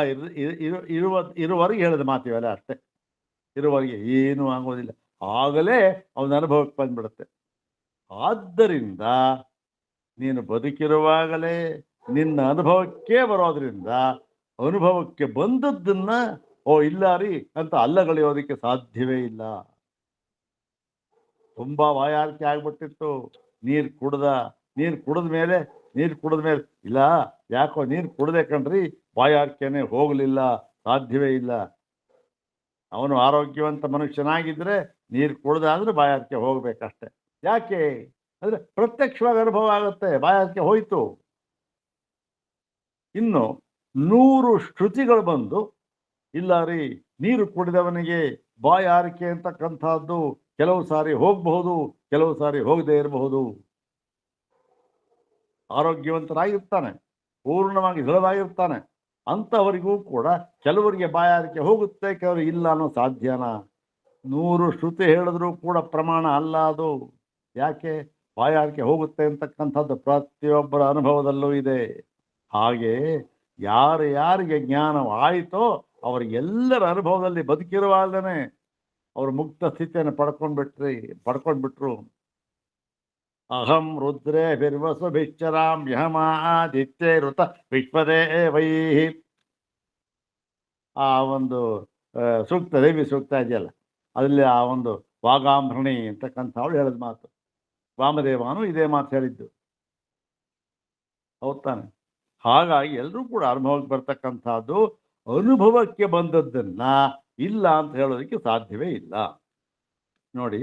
ಇರುವವರೆಗೆ ಹೇಳಿದ ಮಾತಿವೆಲ್ಲ ಅಷ್ಟೇ. ಇರುವವರೆಗೆ ಏನೂ ಆಗೋದಿಲ್ಲ, ಆಗಲೇ ಅವನ ಅನುಭವಕ್ಕೆ ಬಂದ್ಬಿಡುತ್ತೆ. ಆದ್ದರಿಂದ ನೀನು ಬದುಕಿರುವಾಗಲೇ ನಿನ್ನ ಅನುಭವಕ್ಕೆ ಬರೋದ್ರಿಂದ ಅನುಭವಕ್ಕೆ ಬಂದದ್ದನ್ನ ಓ ಇಲ್ಲ ರೀ ಅಂತ ಅಲ್ಲಗಳೆಯೋದಕ್ಕೆ ಸಾಧ್ಯವೇ ಇಲ್ಲ. ತುಂಬಾ ಬಾಯಾರಿಕೆ ಆಗ್ಬಿಟ್ಟಿತ್ತು, ನೀರು ಕುಡಿದ ಮೇಲೆ ಇಲ್ಲ, ಯಾಕೋ ನೀರು ಕುಡ್ದೆ ಕಣ್ರಿ, ಬಾಯಾರಿಕೆನೆ ಹೋಗಲಿಲ್ಲ, ಸಾಧ್ಯವೇ ಇಲ್ಲ. ಅವನು ಆರೋಗ್ಯವಂತ ಮನುಷ್ಯನಾಗಿದ್ರೆ ನೀರು ಕುಡ್ದಾದ್ರೆ ಬಾಯಾರಿಕೆ ಹೋಗ್ಬೇಕಷ್ಟೆ. ಯಾಕೆ ಅಂದ್ರೆ ಪ್ರತ್ಯಕ್ಷವಾಗಿ ಅನುಭವ ಆಗುತ್ತೆ, ಬಾಯಾರಿಕೆ ಹೋಯ್ತು. ಇನ್ನು 100 ಶ್ರುತಿಗಳು ಬಂದು ಇಲ್ಲ ರೀ, ನೀರು ಕುಡಿದವನಿಗೆ ಬಾಯಾರಿಕೆ ಅಂತಕ್ಕಂಥದ್ದು ಕೆಲವು ಸಾರಿ ಹೋಗಬಹುದು, ಕೆಲವು ಸಾರಿ ಹೋಗದೇ ಇರಬಹುದು. ಆರೋಗ್ಯವಂತನಾಗಿರ್ತಾನೆ, ಪೂರ್ಣವಾಗಿ ದೃಢವಾಗಿರ್ತಾನೆ, ಅಂಥವರಿಗೂ ಕೂಡ ಕೆಲವರಿಗೆ ಬಾಯಾರಿಕೆ ಹೋಗುತ್ತೆ, ಕೆಲವರಿಗೆ ಇಲ್ಲ ಅನ್ನೋ ಸಾಧ್ಯನಾ? 100 ಶ್ರುತಿ ಹೇಳಿದ್ರೂ ಕೂಡ ಪ್ರಮಾಣ ಅಲ್ಲ ಅದು. ಯಾಕೆ? ಬಾಯಾರಿಕೆ ಹೋಗುತ್ತೆ ಅಂತಕ್ಕಂಥದ್ದು ಪ್ರತಿಯೊಬ್ಬರ ಅನುಭವದಲ್ಲೂ ಇದೆ. ಹಾಗೆ ಯಾರಿಗೆ ಜ್ಞಾನವಾಯಿತೋ ಅವರಿಗೆಲ್ಲರ ಅನುಭವದಲ್ಲಿ ಬದುಕಿರುವಾಗಲೇ ಅವರು ಮುಕ್ತ ಸ್ಥಿತಿಯನ್ನು ಪಡ್ಕೊಂಡ್ಬಿಟ್ರು. ಅಹಂ ರುದ್ರೇ ಬಿರ್ವಸು ಭಿಚ್ಚರಾಮ್ ಯಹಮಾದಿತ್ಯೇ ಋತ ವಿಶ್ವದೇ ವೈ. ಆ ಒಂದು ಸೂಕ್ತ, ದೇವಿ ಸೂಕ್ತ ಇದೆಯಲ್ಲ, ಅಲ್ಲಿ ಆ ಒಂದು ವಾಗಾಂಭರಣಿ ಅಂತಕ್ಕಂಥ ಅವಳು ಹೇಳಿದ ಮಾತು. ವಾಮದೇವನು ಇದೇ ಮಾತು ಹೇಳಿದ್ದು, ಹೌದ್ ತಾನೆ? ಹಾಗಾಗಿ ಎಲ್ಲರೂ ಕೂಡ ಅನುಭವಕ್ಕೆ ಬರ್ತಕ್ಕಂಥದ್ದು ಅನುಭವಕ್ಕೆ ಬಂದದ್ದನ್ನ ಇಲ್ಲ ಅಂತ ಹೇಳೋದಕ್ಕೆ ಸಾಧ್ಯವೇ ಇಲ್ಲ. ನೋಡಿ,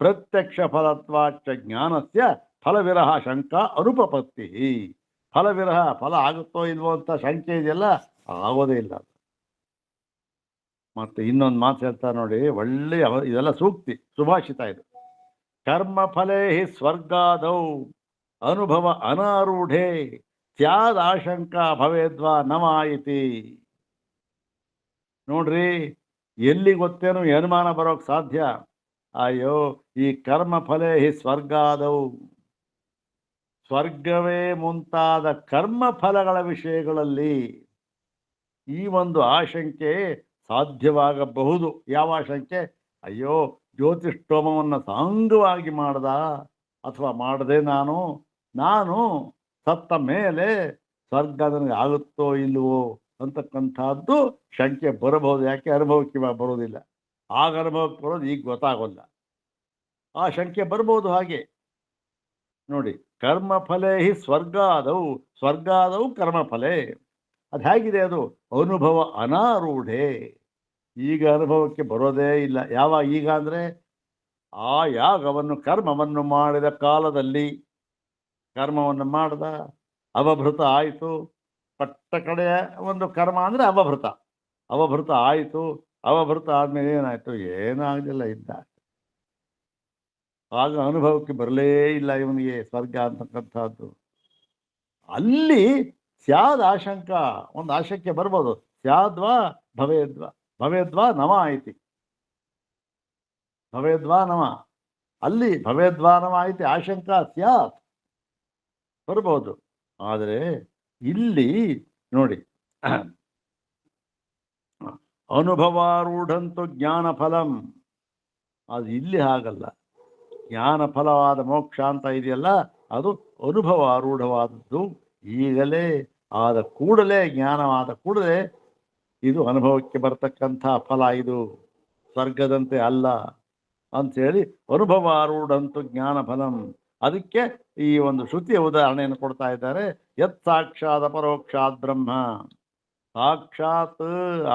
ಪ್ರತ್ಯಕ್ಷ ಫಲತ್ವಾಚ ಜ್ಞಾನಸ್ಯ ಫಲವಿರಹ ಶಂಕಾ ಅನುಪಪತ್ತಿ. ಫಲವಿರಹ, ಫಲ ಆಗುತ್ತೋ ಇಲ್ವೋ ಅಂತ ಶಂಕೆ ಇದೆಯಲ್ಲ, ಆಗೋದೇ ಇಲ್ಲ. ಮತ್ತೆ ಇನ್ನೊಂದು ಮಾತು ಹೇಳ್ತಾರೆ ನೋಡಿ, ಒಳ್ಳೆಯ ಇದೆಲ್ಲ ಸೂಕ್ತಿ, ಸುಭಾಷಿತ ಇದು. ಕರ್ಮ ಫಲೇ ಸ್ವರ್ಗಾದೌ ಅನುಭವ ಅನಾರೂಢೆ ಸ್ಯಾದ್ ಆಶಂಕಾ ಭವೇದ್ವಾ ನವಾಯಿತಿ. ನೋಡ್ರಿ, ಎಲ್ಲಿ ಗೊತ್ತೇನು ಅನುಮಾನ ಬರೋಕ್ ಸಾಧ್ಯ? ಅಯ್ಯೋ, ಈ ಕರ್ಮ ಫಲೇ ಸ್ವರ್ಗಾದೌ, ಸ್ವರ್ಗವೇ ಮುಂತಾದ ಕರ್ಮ ಫಲಗಳ ವಿಷಯಗಳಲ್ಲಿ ಈ ಒಂದು ಆಶಂಕೆ ಸಾಧ್ಯವಾಗಬಹುದು. ಯಾವ ಆಶಂಕೆ? ಅಯ್ಯೋ, ಜ್ಯೋತಿಷ್ಠೋಮವನ್ನು ಸಾಂಗವಾಗಿ ಮಾಡ್ದ ಅಥವಾ ಮಾಡದೆ ನಾನು ಸತ್ತ ಮೇಲೆ ಸ್ವರ್ಗ ನನಗೆ ಆಗುತ್ತೋ ಇಲ್ವೋ ಅಂತಕ್ಕಂಥದ್ದು ಶಂಕೆ ಬರಬಹುದು. ಯಾಕೆ? ಅನುಭವಕ್ಕೆ ಬರೋದಿಲ್ಲ. ಆಗ ಅನುಭವಕ್ಕೆ ಬರೋದು ಈಗ ಗೊತ್ತಾಗೋಲ್ಲ. ಆ ಶಂಕೆ ಬರ್ಬೋದು. ಹಾಗೆ ನೋಡಿ, ಕರ್ಮಫಲೇ ಸ್ವರ್ಗಾದವು ಕರ್ಮಫಲೇ. ಅದು ಹೇಗಿದೆ? ಅದು ಅನುಭವ ಅನಾರೂಢೆ, ಈಗ ಅನುಭವಕ್ಕೆ ಬರೋದೇ ಇಲ್ಲ. ಯಾವಾಗ? ಈಗ ಅಂದರೆ ಆ ಯಾಗವನ್ನು, ಕರ್ಮವನ್ನು ಮಾಡಿದ ಕಾಲದಲ್ಲಿ ಕರ್ಮವನ್ನು ಮಾಡ್ದ, ಅವಭೃತ ಆಯಿತು. ಪಟ್ಟ ಕಡೆಯ ಒಂದು ಕರ್ಮ ಅಂದರೆ ಅವಭೃತ ಆಯಿತು. ಅವಭೃತ ಆದಮೇಲೆ ಏನಾಯಿತು? ಏನಾಗಲಿಲ್ಲ, ಇದ್ದ. ಆಗ ಅನುಭವಕ್ಕೆ ಬರಲೇ ಇಲ್ಲ ಇವನಿಗೆ ಸ್ವರ್ಗ ಅಂತಕ್ಕಂಥದ್ದು. ಅಲ್ಲಿ ಸ್ಯಾದ್ ಆಶಂಕ, ಒಂದು ಆಶಂಕೆ ಬರ್ಬೋದು. ಸ್ಯಾದ್ವಾ ಭವೇದ್ವಾ ನಮ ಐತಿ, ಭವೇದ್ವಾ ನಮ, ಅಲ್ಲಿ ಭವೇದ್ವಾ ನಮ ಐತಿ, ಆಶಂಕ ಸ್ಯಾತ್ ಬರ್ಬೋದು. ಆದರೆ ಇಲ್ಲಿ ನೋಡಿ, ಅನುಭವಾರೂಢಂತು ಜ್ಞಾನ ಫಲಂ, ಅದು ಇಲ್ಲಿ ಹಾಗಲ್ಲ. ಜ್ಞಾನ ಫಲವಾದ ಮೋಕ್ಷ ಅಂತ ಇದೆಯಲ್ಲ, ಅದು ಅನುಭವಾರೂಢವಾದದ್ದು. ಈಗಲೇ ಆದ ಕೂಡಲೇ, ಜ್ಞಾನವಾದ ಕೂಡಲೇ ಇದು ಅನುಭವಕ್ಕೆ ಬರ್ತಕ್ಕಂಥ ಫಲ, ಇದು ಸ್ವರ್ಗದಂತೆ ಅಲ್ಲ ಅಂಥೇಳಿ ಅನುಭವಾರೂಢಂತು ಜ್ಞಾನ ಫಲಂ. ಅದಕ್ಕೆ ಈ ಒಂದು ಶ್ರುತಿಯ ಉದಾಹರಣೆಯನ್ನು ಕೊಡ್ತಾ ಇದ್ದಾರೆ. ಯತ್ ಸಾಕ್ಷಾತ್ ಅಪರೋಕ್ಷಾತ್ ಬ್ರಹ್ಮ, ಸಾಕ್ಷಾತ್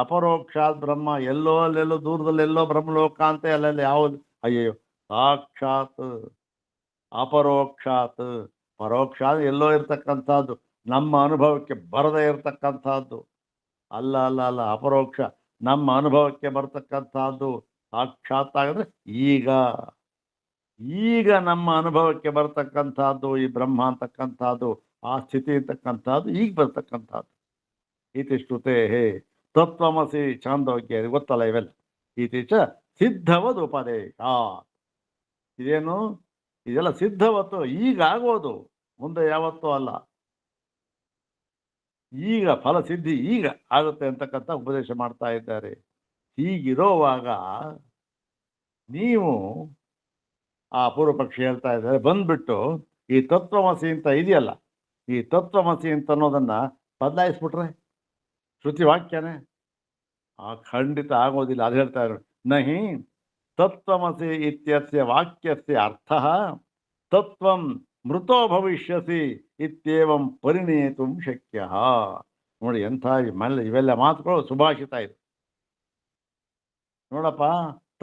ಅಪರೋಕ್ಷಾತ್ ಬ್ರಹ್ಮ, ಎಲ್ಲೋ ಅಲ್ಲೆಲ್ಲೋ ದೂರದಲ್ಲೆಲ್ಲೋ ಬ್ರಹ್ಮಲೋಕ ಅಂತ ಅಲ್ಲೆಲ್ಲ ಯಾವುದು? ಅಯ್ಯಯ್ಯೋ, ಸಾಕ್ಷಾತ್ ಅಪರೋಕ್ಷಾತ್, ಪರೋಕ್ಷ ಎಲ್ಲೋ ಇರ್ತಕ್ಕಂಥದ್ದು, ನಮ್ಮ ಅನುಭವಕ್ಕೆ ಬರದೇ ಇರತಕ್ಕಂಥದ್ದು. ಅಲ್ಲ ಅಲ್ಲ ಅಲ್ಲ, ಅಪರೋಕ್ಷ ನಮ್ಮ ಅನುಭವಕ್ಕೆ ಬರ್ತಕ್ಕಂಥದ್ದು. ಸಾಕ್ಷಾತ್ ಆಗಿದ್ರೆ ಈಗ ನಮ್ಮ ಅನುಭವಕ್ಕೆ ಬರ್ತಕ್ಕಂಥದ್ದು ಈ ಬ್ರಹ್ಮ ಅಂತಕ್ಕಂಥದ್ದು, ಆ ಸ್ಥಿತಿ ಅಂತಕ್ಕಂಥದ್ದು ಈಗ ಬರ್ತಕ್ಕಂಥದ್ದು. ಇತಿ ಶ್ರುತೇ ತತ್ವಮಸಿ ಚಾಂದೋಗ್ಯ, ಗೊತ್ತಲ್ಲ ಇವೆಲ್ಲ. ಇತೀಚ ಸಿದ್ಧವದ್ ಉಪದೇಶ. ಇದೇನು? ಇದೆಲ್ಲ ಸಿದ್ಧವತ್ತು, ಈಗ ಆಗೋದು, ಮುಂದೆ ಯಾವತ್ತೂ ಅಲ್ಲ. ಈಗ ಫಲಸಿದ್ಧಿ ಈಗ ಆಗುತ್ತೆ ಅಂತಕ್ಕಂಥ ಉಪದೇಶ ಮಾಡ್ತಾ ಇದ್ದಾರೆ. ಹೀಗಿರೋವಾಗ ನೀವು, ಆ ಪೂರ್ವ ಪಕ್ಷಿ ಹೇಳ್ತಾ ಇದ್ದಾರೆ, ಬಂದ್ಬಿಟ್ಟು ಈ ತತ್ವಮಸಿ ಅಂತ ಇದೆಯಲ್ಲ, ಈ ತತ್ವಮಸಿ ಅಂತ ಅನ್ನೋದನ್ನ ಬದಲಾಯಿಸ್ಬಿಟ್ರೆ ಶ್ರುತಿ ವಾಕ್ಯನೇ, ಖಂಡಿತ ಆಗೋದಿಲ್ಲ. ಅದು ಹೇಳ್ತಾ ಇದ್ದಾರೆ, ನಹಿ ತತ್ವಮಸಿ ಇತ್ಯಸ್ಯ ವಾಕ್ಯಸ್ಯ ಅರ್ಥಃ ತತ್ವಂ ಮೃತೋ ಭವಿಷ್ಯಸಿ ಇತ್ಯೇವಂ ಪರಿಣೇತು ಶಕ್ಯ. ನೋಡಿ, ಎಂಥ ಇವೆಲ್ಲ ಮಾತುಗಳು ಸುಭಾಷಿತ ಇದೆ. ನೋಡಪ್ಪ,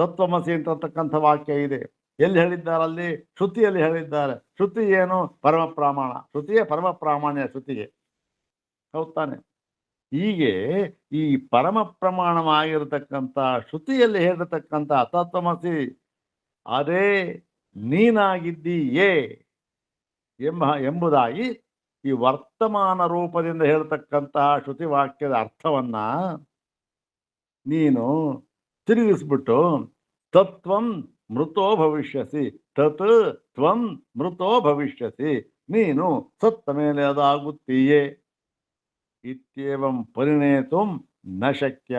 ತತ್ವಮಸಿ ಅಂತಕ್ಕಂಥ ವಾಕ್ಯ ಇದೆ, ಎಲ್ಲಿ ಹೇಳಿದ್ದಾರೆ? ಅಲ್ಲಿ ಶ್ರುತಿಯಲ್ಲಿ ಹೇಳಿದ್ದಾರೆ. ಶ್ರುತಿ ಏನು? ಪರಮ ಪ್ರಮಾಣ. ಶ್ರುತಿಯೇ ಪರಮ ಪ್ರಾಮಾಣ್ಯ, ಶ್ರುತಿಗೆ. ಹೌದು ತಾನೆ? ಹೀಗೆ ಈ ಪರಮ ಪ್ರಮಾಣವಾಗಿರತಕ್ಕಂಥ ಶ್ರುತಿಯಲ್ಲಿ ಹೇಳಿರ್ತಕ್ಕಂಥ ತತ್ವಮಸಿ ಅದೇ ನೀನಾಗಿದ್ದೀಯೇ ಎಂಬುದಾಗಿ ಈ ವರ್ತಮಾನ ರೂಪದಿಂದ ಹೇಳ್ತಕ್ಕಂತಹ ಶ್ರುತಿ ವಾಕ್ಯದ ಅರ್ಥವನ್ನ ನೀನು ತಿರುಗಿಸ್ಬಿಟ್ಟು ತತ್ವಂ ಮೃತೋ ಭವಿಷ್ಯಸಿ, ತತ್ ತ್ವಂ ಮೃತೋ ಭವಿಷ್ಯಸಿ, ನೀನು ಸತ್ತ ಮೇಲೆ ಅದಾಗುತ್ತೀಯೇ, ಇತ್ಯೇವಂ ಪರಿಣೇತು ನ ಶಕ್ಯ,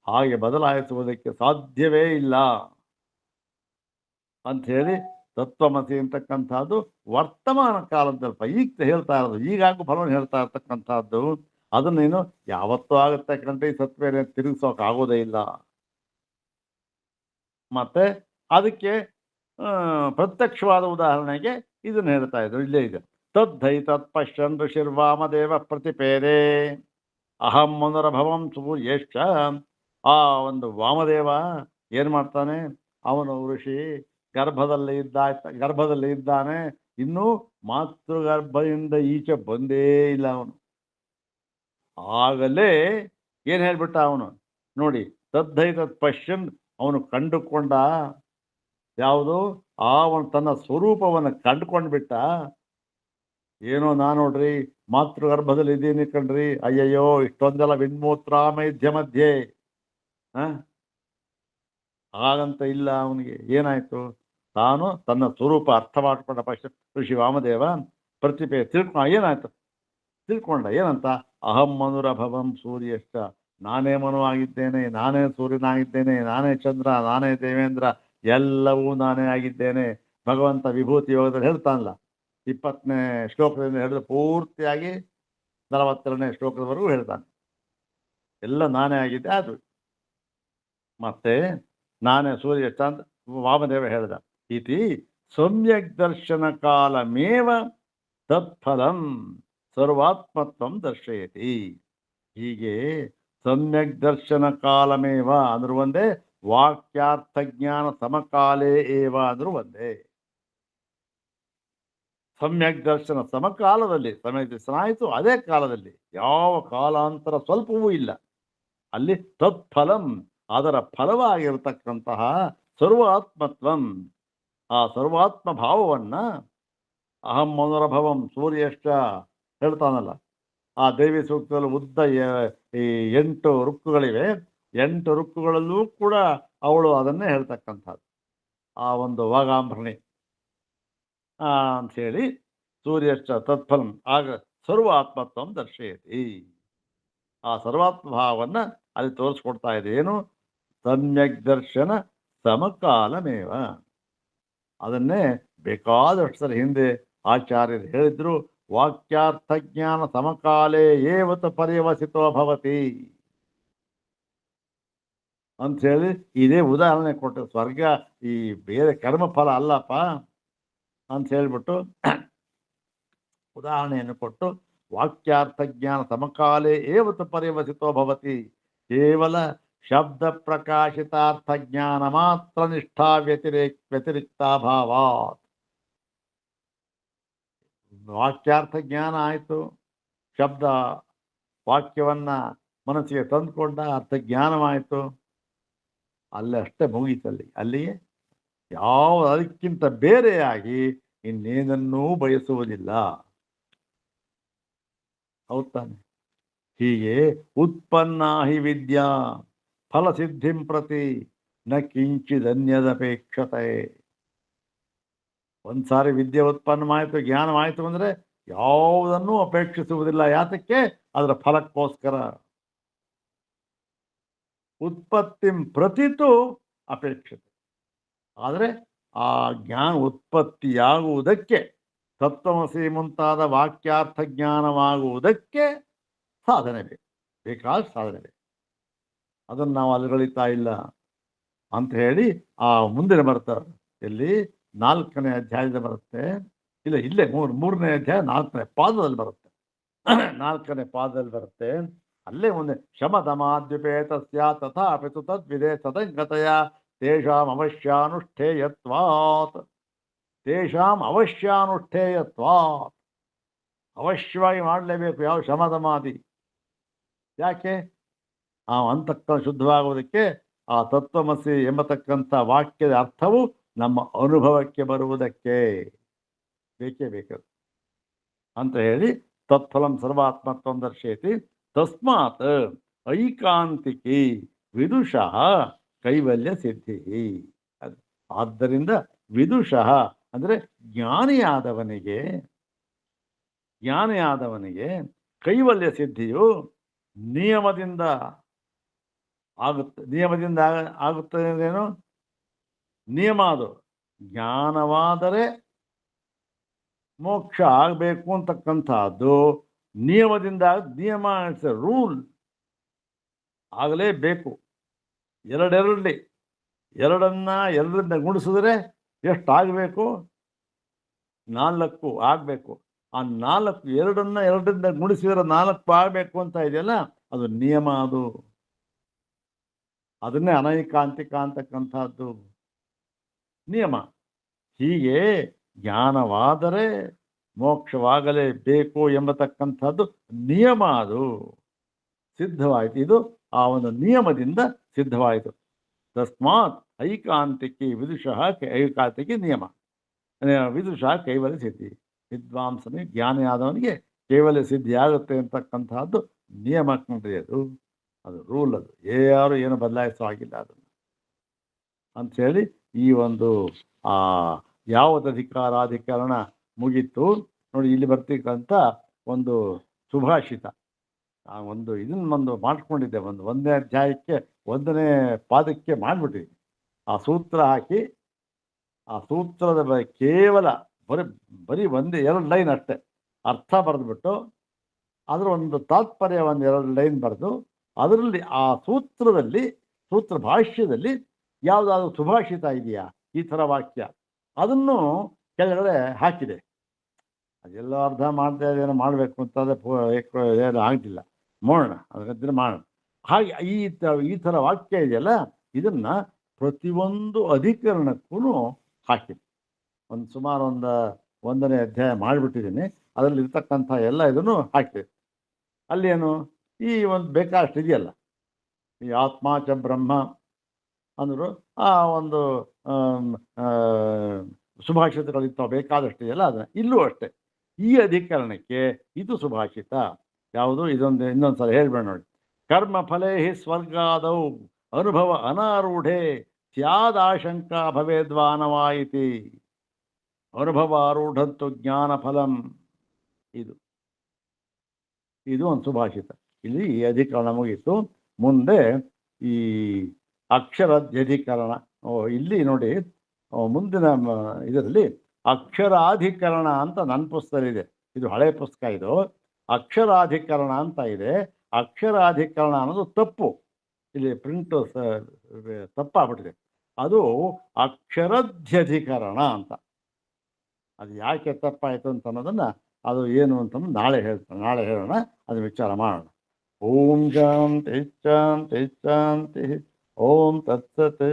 ಹಾಗೆ ಬದಲಾಯಿಸುವುದಕ್ಕೆ ಸಾಧ್ಯವೇ ಇಲ್ಲ ಅಂಥೇಳಿ ತತ್ವಮಸಿ ಅಂತಕ್ಕಂಥದ್ದು ವರ್ತಮಾನ ಕಾಲದಲ್ಪ ಈಗ ಹೇಳ್ತಾ ಇರೋದು, ಈಗಾಗೂ ಫಲವನ್ನು ಹೇಳ್ತಾ ಇರ್ತಕ್ಕಂಥದ್ದು. ಅದನ್ನು ನೀನು ಯಾವತ್ತೂ ಆಗುತ್ತೆ ಕಂಡ್ರೆ ಈ ಸತ್ವೇನೆ ತಿರುಗಿಸೋಕೆ ಆಗೋದೇ ಇಲ್ಲ. ಮತ್ತೆ ಅದಕ್ಕೆ ಪ್ರತ್ಯಕ್ಷವಾದ ಉದಾಹರಣೆಗೆ ಇದನ್ನು ಹೇಳ್ತಾ ಇದ್ರು. ಇಲ್ಲೇ ಇದೆ, ತದ್ಧೈತತ್ ಪಶ್ಯನ್ ಋಷಿರ್ವಾಮದೇವ ಪ್ರತಿಪೇರೆ ಅಹಂ ಮನುರಭವಂ ಸೂರ್ಯಶ್ಚ. ಆ ಒಂದು ವಾಮದೇವ ಏನು ಮಾಡ್ತಾನೆ, ಅವನು ಋಷಿ ಗರ್ಭದಲ್ಲಿ ಇದ್ದಾನೆ, ಇನ್ನೂ ಮಾತೃಗರ್ಭದಿಂದ ಈಚೆ ಬಂದೇ ಇಲ್ಲ ಅವನು. ಆಗಲೇ ಏನು ಹೇಳ್ಬಿಟ್ಟ ಅವನು ನೋಡಿ, ತದ್ಧೈತತ್ ಪಶ್ಯನ್, ಅವನು ಕಂಡುಕೊಂಡ ಯಾವುದು, ಅವನು ತನ್ನ ಸ್ವರೂಪವನ್ನು ಕಂಡುಕೊಂಡು ಬಿಟ್ಟ. ಏನೋ ನೋಡ್ರಿ ಮಾತೃಗರ್ಭದಲ್ಲಿ ಇದ್ದೀನಿ ಕಣ್ರಿ, ಅಯ್ಯಯ್ಯೋ ಇಷ್ಟೊಂದೆಲ್ಲ ವಿನ್ಮೂತ್ರ ಮೈಧ್ಯ ಮಧ್ಯೆ ಹಾಗಂತ ಇಲ್ಲ. ಅವನಿಗೆ ಏನಾಯ್ತು, ತಾನು ತನ್ನ ಸ್ವರೂಪ ಅರ್ಥ ಮಾಡ್ಕೊಂಡ ಪಶ್ಯ ಋಷಿ ವಾಮದೇವ ಪ್ರತಿಭೆ ತಿಳ್ಕೊಂಡ ಏನಂತ, ಅಹಂ ಮನುರಭವಂ ಸೂರ್ಯಶ್ಚ, ನಾನೇ ಮನುವಾಗಿದ್ದೇನೆ, ನಾನೇ ಸೂರ್ಯನಾಗಿದ್ದೇನೆ, ನಾನೇ ಚಂದ್ರ, ನಾನೇ ದೇವೇಂದ್ರ, ಎಲ್ಲವೂ ನಾನೇ ಆಗಿದ್ದೇನೆ. ಭಗವಂತ ವಿಭೂತಿ ಯೋಗದಲ್ಲಿ ಹೇಳ್ತಾನಲ್ಲ, 20ನೇ ಶ್ಲೋಕದಿಂದ ಹೇಳಿದ್ರೆ ಪೂರ್ತಿಯಾಗಿ 42ನೇ ಶ್ಲೋಕದವರೆಗೂ ಹೇಳ್ತಾನೆ, ಎಲ್ಲ ನಾನೇ ಆಗಿದ್ದೆ. ಅದು ಮತ್ತೆ ನಾನೇ ಸೂರ್ಯ ಚಂದ್ರ ವಾಮದೇವ ಹೇಳ್ದ, ಇತಿ ಸಮ್ಯಕ್ ದರ್ಶನ ಕಾಲಮೇವ ತತ್ಫಲಂ ಸರ್ವಾತ್ಮತ್ವಂ ದರ್ಶಯತಿ. ಹೀಗೆ ಸಮ್ಯಕ್ ದರ್ಶನ ಕಾಲಮೇವ ಅಂದ್ರೂ ಒಂದೇ, ವಾಕ್ಯಾರ್ಥ ಜ್ಞಾನ ಸಮಕಾಲೇ ಏವ ಅಂದ್ರೂ ಒಂದೇ. ಸಮ್ಯಕ್ ದರ್ಶನ ಸಮಕಾಲದಲ್ಲಿ, ಸಮ್ಯಕ್ ದರ್ಶನ ಆಯಿತು ಅದೇ ಕಾಲದಲ್ಲಿ, ಯಾವ ಕಾಲಾಂತರ ಸ್ವಲ್ಪವೂ ಇಲ್ಲ. ಅಲ್ಲಿ ತತ್ಫಲಂ, ಅದರ ಫಲವಾಗಿರತಕ್ಕಂತಹ ಸರ್ವಾತ್ಮತ್ವಂ, ಆ ಸರ್ವಾತ್ಮ ಭಾವವನ್ನ ಅಹಂ ಮನುರಭವಂ ಸೂರ್ಯಶ್ಚ ಹೇಳ್ತಾನಲ್ಲ, ಆ ದೇವಿ ಸೂಕ್ತದಲ್ಲಿ ಉದ್ದ ಈ 8 ರುಕ್ಕುಗಳಿವೆ, 8 ರುಕ್ಕುಗಳಲ್ಲೂ ಕೂಡ ಅವಳು ಅದನ್ನೇ ಹೇಳ್ತಕ್ಕಂಥದ್ದು, ಆ ಒಂದು ವಾಗಾಂಭರಣಿ ಅಂಥೇಳಿ ಸೂರ್ಯಶ್ಚ ತತ್ಫಲಂ, ಆಗ ಸರ್ವಾತ್ಮತ್ವಂ ದರ್ಶಯತಿ. ಆ ಸರ್ವಾತ್ಮ ಭಾವವನ್ನು ಅಲ್ಲಿ ತೋರಿಸ್ಕೊಡ್ತಾ ಇದೆ. ಏನು, ಸಮ್ಯಕ್ ದರ್ಶನ ಸಮಕಾಲಮೇವ. ಅದನ್ನೇ ಬೇಕಾದಷ್ಟು ಸಲ ಹಿಂದೆ ಆಚಾರ್ಯರು ಹೇಳಿದ್ರು, ವಾಕ್ಯಾರ್ಥ ಜ್ಞಾನ ಸಮಕಾಲೇ ಏವತ್ತು ಪರ್ಯವಸಿತೋ ಭವತಿ ಅಂಥೇಳಿ ಇದೇ ಉದಾಹರಣೆ ಕೊಟ್ಟು, ಸ್ವರ್ಗ ಈ ಬೇರೆ ಕರ್ಮಫಲ ಅಲ್ಲಪ್ಪ ಅಂತ ಹೇಳ್ಬಿಟ್ಟು ಉದಾಹರಣೆಯನ್ನು ಕೊಟ್ಟು, ವಾಕ್ಯಾರ್ಥ ಜ್ಞಾನ ಸಮಕಾಲೇ ಏವತ್ತು ಪರ್ಯವಸಿತೋ ಭವತಿ, ಕೇವಲ ಶಬ್ದ ಪ್ರಕಾಶಿತಾರ್ಥ ಜ್ಞಾನ ಮಾತ್ರ ನಿಷ್ಠಾ ವ್ಯತಿರಿಕ್ತಾಭಾವಾತ್. ವಾಕ್ಯಾರ್ಥ ಜ್ಞಾನ ಆಯಿತು, ಶಬ್ದ ವಾಕ್ಯವನ್ನ ಮನಸ್ಸಿಗೆ ತಂದುಕೊಂಡ, ಅರ್ಥ ಜ್ಞಾನವಾಯಿತು, ಅಲ್ಲಷ್ಟೇ ಮುಗೀತಲ್ಲಿ. ಅಲ್ಲಿಯೇ ಅದಕ್ಕಿಂತ ಬೇರೆಯಾಗಿ ಇನ್ನೇನನ್ನೂ ಬಯಸುವುದಿಲ್ಲ. ಹೌದ್ ತಾನೆ? ಹೀಗೆ ಉತ್ಪನ್ನ ಹಿ ವಿದ್ಯಾ ಫಲಸಿದ್ಧಿಂ ಪ್ರತಿ ನ ಕಿಂಚಿದನ್ಯದಪೇಕ್ಷತೆ. ಒಂದ್ಸಾರಿ ವಿದ್ಯೆ ಉತ್ಪನ್ನವಾಯಿತು, ಜ್ಞಾನವಾಯಿತು ಅಂದರೆ ಯಾವುದನ್ನೂ ಅಪೇಕ್ಷಿಸುವುದಿಲ್ಲ. ಯಾತಕ್ಕೆ? ಅದರ ಫಲಕ್ಕೋಸ್ಕರ. ಉತ್ಪತ್ತಿಂ ಪ್ರತಿತು ಅಪೇಕ್ಷತೆ. ಆದರೆ ಆ ಜ್ಞಾನ ಉತ್ಪತ್ತಿಯಾಗುವುದಕ್ಕೆ, ತತ್ವಮಸಿ ಮುಂತಾದ ವಾಕ್ಯಾರ್ಥ ಜ್ಞಾನವಾಗುವುದಕ್ಕೆ ಸಾಧನೆ ಬೇಕಾದ ಸಾಧನೆ ಬೇಕು. ಅದನ್ನು ನಾವು ಅಲ್ಗಳಿತಾ ಇಲ್ಲ ಅಂತ ಹೇಳಿ ಆ ಮುಂದಿನ ಬರ್ತಾರೆ. ಇಲ್ಲಿ 4ನೇ ಅಧ್ಯಾಯದಲ್ಲಿ ಬರುತ್ತೆ, ಇಲ್ಲ ಇಲ್ಲೇ 3ನೇ ಅಧ್ಯಾಯ 4ನೇ ಪಾದದಲ್ಲಿ ಬರುತ್ತೆ. 4ನೇ ಪಾದದಲ್ಲಿ ಬರುತ್ತೆ. ಅಲ್ಲೇ ಮುಂದೆ ಶಮದಮಾದ್ಯುಪೇತಸ್ಯ ತಥಾಪಿತು ತದ್ವಿಧೇ ತದಂಗತಯ ತೇಷಾಂ ಅವಶ್ಯಾನುಷ್ಠೇಯತ್ವಾತ್. ಅವಶ್ಯವಾಗಿ ಮಾಡಲೇಬೇಕು. ಯಾವ ಶಮದಮಾದಿ? ಯಾಕೆ? ಆ ಅಂತಃಕರಣ ಶುದ್ಧವಾಗುವುದಕ್ಕೆ, ಆ ತತ್ವಮಸಿ ಎಂಬತಕ್ಕಂಥ ವಾಕ್ಯದ ಅರ್ಥವು ನಮ್ಮ ಅನುಭವಕ್ಕೆ ಬರುವುದಕ್ಕೆ ಬೇಕೇ ಬೇಕು ಅಂತ ಹೇಳಿ, ತತ್ಫಲಂ ಸರ್ವಾತ್ಮತ್ವಂ ದರ್ಶಯತಿ. ತಸ್ಮಾತ್ ಐಕಾಂತಿಕಿ ವಿದುಷಃ ಕೈವಲ್ಯ ಸಿದ್ಧಿ. ಆದ್ದರಿಂದ ವಿದುಷಃ ಅಂದರೆ ಜ್ಞಾನಿಯಾದವನಿಗೆ ಕೈವಲ್ಯ ಸಿದ್ಧಿಯು ನಿಯಮದಿಂದ ಆಗುತ್ತದೇನೋ. ನಿಯಮ ಅದು. ಜ್ಞಾನವಾದರೆ ಮೋಕ್ಷ ಆಗಬೇಕು ಅಂತಕ್ಕಂಥದ್ದು ನಿಯಮದಿಂದ. ನಿಯಮ ಇಟ್ಸ್ ಎ ರೂಲ್, ಆಗಲೇಬೇಕು. ಎರಡರಿಂದ ಗುಣಿಸಿದ್ರೆ ಎಷ್ಟು ಆಗಬೇಕು? 4 ಆಗಬೇಕು. ಆ 4 2ನ್ನ 2ರಿಂದ ಗುಣಿಸಿದರೆ 4 ಆಗಬೇಕು ಅಂತ ಇದೆಯಲ್ಲ, ಅದು ನಿಯಮ ಅದು. ಅದನ್ನೇ ಅನೈಕಾಂತಿಕ ಅಂತಕ್ಕಂಥದ್ದು ನಿಯಮ. ಹೀಗೆ ಜ್ಞಾನವಾದರೆ ಮೋಕ್ಷವಾಗಲೇಬೇಕು ಎಂಬತಕ್ಕಂಥದ್ದು ನಿಯಮ, ಅದು ಸಿದ್ಧವಾಯಿತು. ಇದು ಆ ಒಂದು ನಿಯಮದಿಂದ ಸಿದ್ಧವಾಯಿತು. ತಸ್ಮಾತ್ ಐಕಾಂತಿಕಿ ವಿದುಷಃ ಐಕಾಂತಿಕಿ ನಿಯಮ. ವಿದುಷಃ ಕೈವಲ್ಯ ಸಿದ್ಧಿ. ವಿದ್ವಾಂಸನಿಗೆ ಜ್ಞಾನಿಯಾದವನಿಗೆ ಕೈವಲ್ಯ ಸಿದ್ಧಿ ಆಗುತ್ತೆ ಅಂತಕ್ಕಂಥದ್ದು ನಿಯಮ ಕಂಡ್ರಿ. ಅದು ರೂಲ್. ಅದು ಯಾರು ಏನು ಬದಲಾಯಿಸೋ ಆಗಿಲ್ಲ ಅದನ್ನು ಅಂಥೇಳಿ ಈ ಒಂದು ಯಾವತ್ತು ಅಧಿಕಾರಾಧಿಕರಣ ಮುಗೀತು ನೋಡಿ. ಇಲ್ಲಿ ಬರ್ತಕ್ಕಂಥ ಒಂದು ಸುಭಾಷಿತ ಒಂದು ಇದನ್ನು ಮಾಡ್ಕೊಂಡಿದ್ದೆ. ಒಂದನೇ ಅಧ್ಯಾಯಕ್ಕೆ 1ನೇ ಪಾದಕ್ಕೆ ಮಾಡಿಬಿಟ್ಟಿದ್ದೀನಿ. ಆ ಸೂತ್ರ ಹಾಕಿ ಆ ಸೂತ್ರದ ಕೇವಲ ಬರೀ 1-2 ಲೈನ್ ಅಷ್ಟೇ ಅರ್ಥ ಬರೆದ್ಬಿಟ್ಟು ಅದರ ಒಂದು ತಾತ್ಪರ್ಯ 1-2 ಲೈನ್ ಬರೆದು ಅದರಲ್ಲಿ ಆ ಸೂತ್ರದಲ್ಲಿ ಸೂತ್ರ ಭಾಷ್ಯದಲ್ಲಿ ಯಾವುದಾದ್ರೂ ಸುಭಾಷಿತ ಇದೆಯಾ ಈ ಥರ ವಾಕ್ಯ ಅದನ್ನು ಕೆಳಗಡೆ ಹಾಕಿದೆ. ಅದೆಲ್ಲ ಅರ್ಧ ಮಾಡ್ತಾ ಏನೋ ಮಾಡಬೇಕು ಅಂತಂದರೆ ಏನು ಆಗಲಿಲ್ಲ. ಮಾಡೋಣ ಅದಕ್ಕೆ ಮಾಡೋಣ. ಹಾಗೆ ಈ ಥರ ವಾಕ್ಯ ಇದೆಯಲ್ಲ, ಇದನ್ನು ಪ್ರತಿಯೊಂದು ಅಧಿಕರಣಕ್ಕೂ ಹಾಕಿದೆ. ಸುಮಾರು 1ನೇ ಅಧ್ಯಾಯ ಮಾಡಿಬಿಟ್ಟಿದ್ದೀನಿ. ಅದರಲ್ಲಿ ಇರ್ತಕ್ಕಂಥ ಎಲ್ಲ ಇದನ್ನು ಹಾಕಿದೆ. ಅಲ್ಲೇನು ಈ ಒಂದು ಬೇಕಾದಷ್ಟು ಇದೆಯಲ್ಲ, ಈ ಆತ್ಮ ಚ ಬ್ರಹ್ಮ ಅಂದರು. ಆ ಒಂದು ಸುಭಾಷಿತಗಳಿರ್ತಾವೆ ಬೇಕಾದಷ್ಟು ಇದೆಯಲ್ಲ, ಅದನ್ನು ಇಲ್ಲೂ ಅಷ್ಟೇ ಈ ಅಧಿಕರಣಕ್ಕೆ ಇದು ಸುಭಾಷಿತ. ಯಾವುದು ಇನ್ನೊಂದು ಸಲ ಹೇಳ್ಬೇಡ ನೋಡಿ. ಕರ್ಮ ಫಲೇ ಸ್ವರ್ಗಾದೌ ಅನುಭವ ಅನಾರೂಢೆ ಸ್ಯಾದಾಶಂಕಾ ಭವೇದ್ವಾನವಾಯಿತಿ ಅನುಭವಾರೂಢಂತು ಜ್ಞಾನ ಫಲಂ. ಇದು ಒಂದು ಸುಭಾಷಿತ. ಇಲ್ಲಿ ಈ ಅಧಿಕರಣ ಮುಗೀತು. ಮುಂದೆ ಈ ಅಕ್ಷರಾಧ್ಯಧಿಕರಣ. ಇಲ್ಲಿ ನೋಡಿ ಮುಂದಿನ ಇದರಲ್ಲಿ ಅಕ್ಷರಾಧಿಕರಣ ಅಂತ ನನ್ನ ಪುಸ್ತಕದಲ್ಲಿದೆ. ಇದು ಹಳೆ ಪುಸ್ತಕ. ಇದು ಅಕ್ಷರಾಧಿಕರಣ ಅಂತ ಇದೆ. ಅಕ್ಷರಾಧಿಕರಣ ಅನ್ನೋದು ತಪ್ಪು. ಇಲ್ಲಿ ಪ್ರಿಂಟ್ ತಪ್ಪಾಗ್ಬಿಟ್ಟಿದೆ. ಅದು ಅಕ್ಷರಾಧ್ಯಧಿಕರಣ ಅಂತ. ಅದು ಯಾಕೆ ತಪ್ಪಾಯಿತು ಅಂತ ಅನ್ನೋದನ್ನು ಅದು ಏನು ಅಂತಂದು ನಾಳೆ ಹೇಳೋಣ. ಅದನ್ನು ವಿಚಾರ ಮಾಡೋಣ. ಓಂ ಶಾಂತಿ ಶಾಂತಿ ಶಾಂತಿ. ಓಂ ತತ್ಸತ್.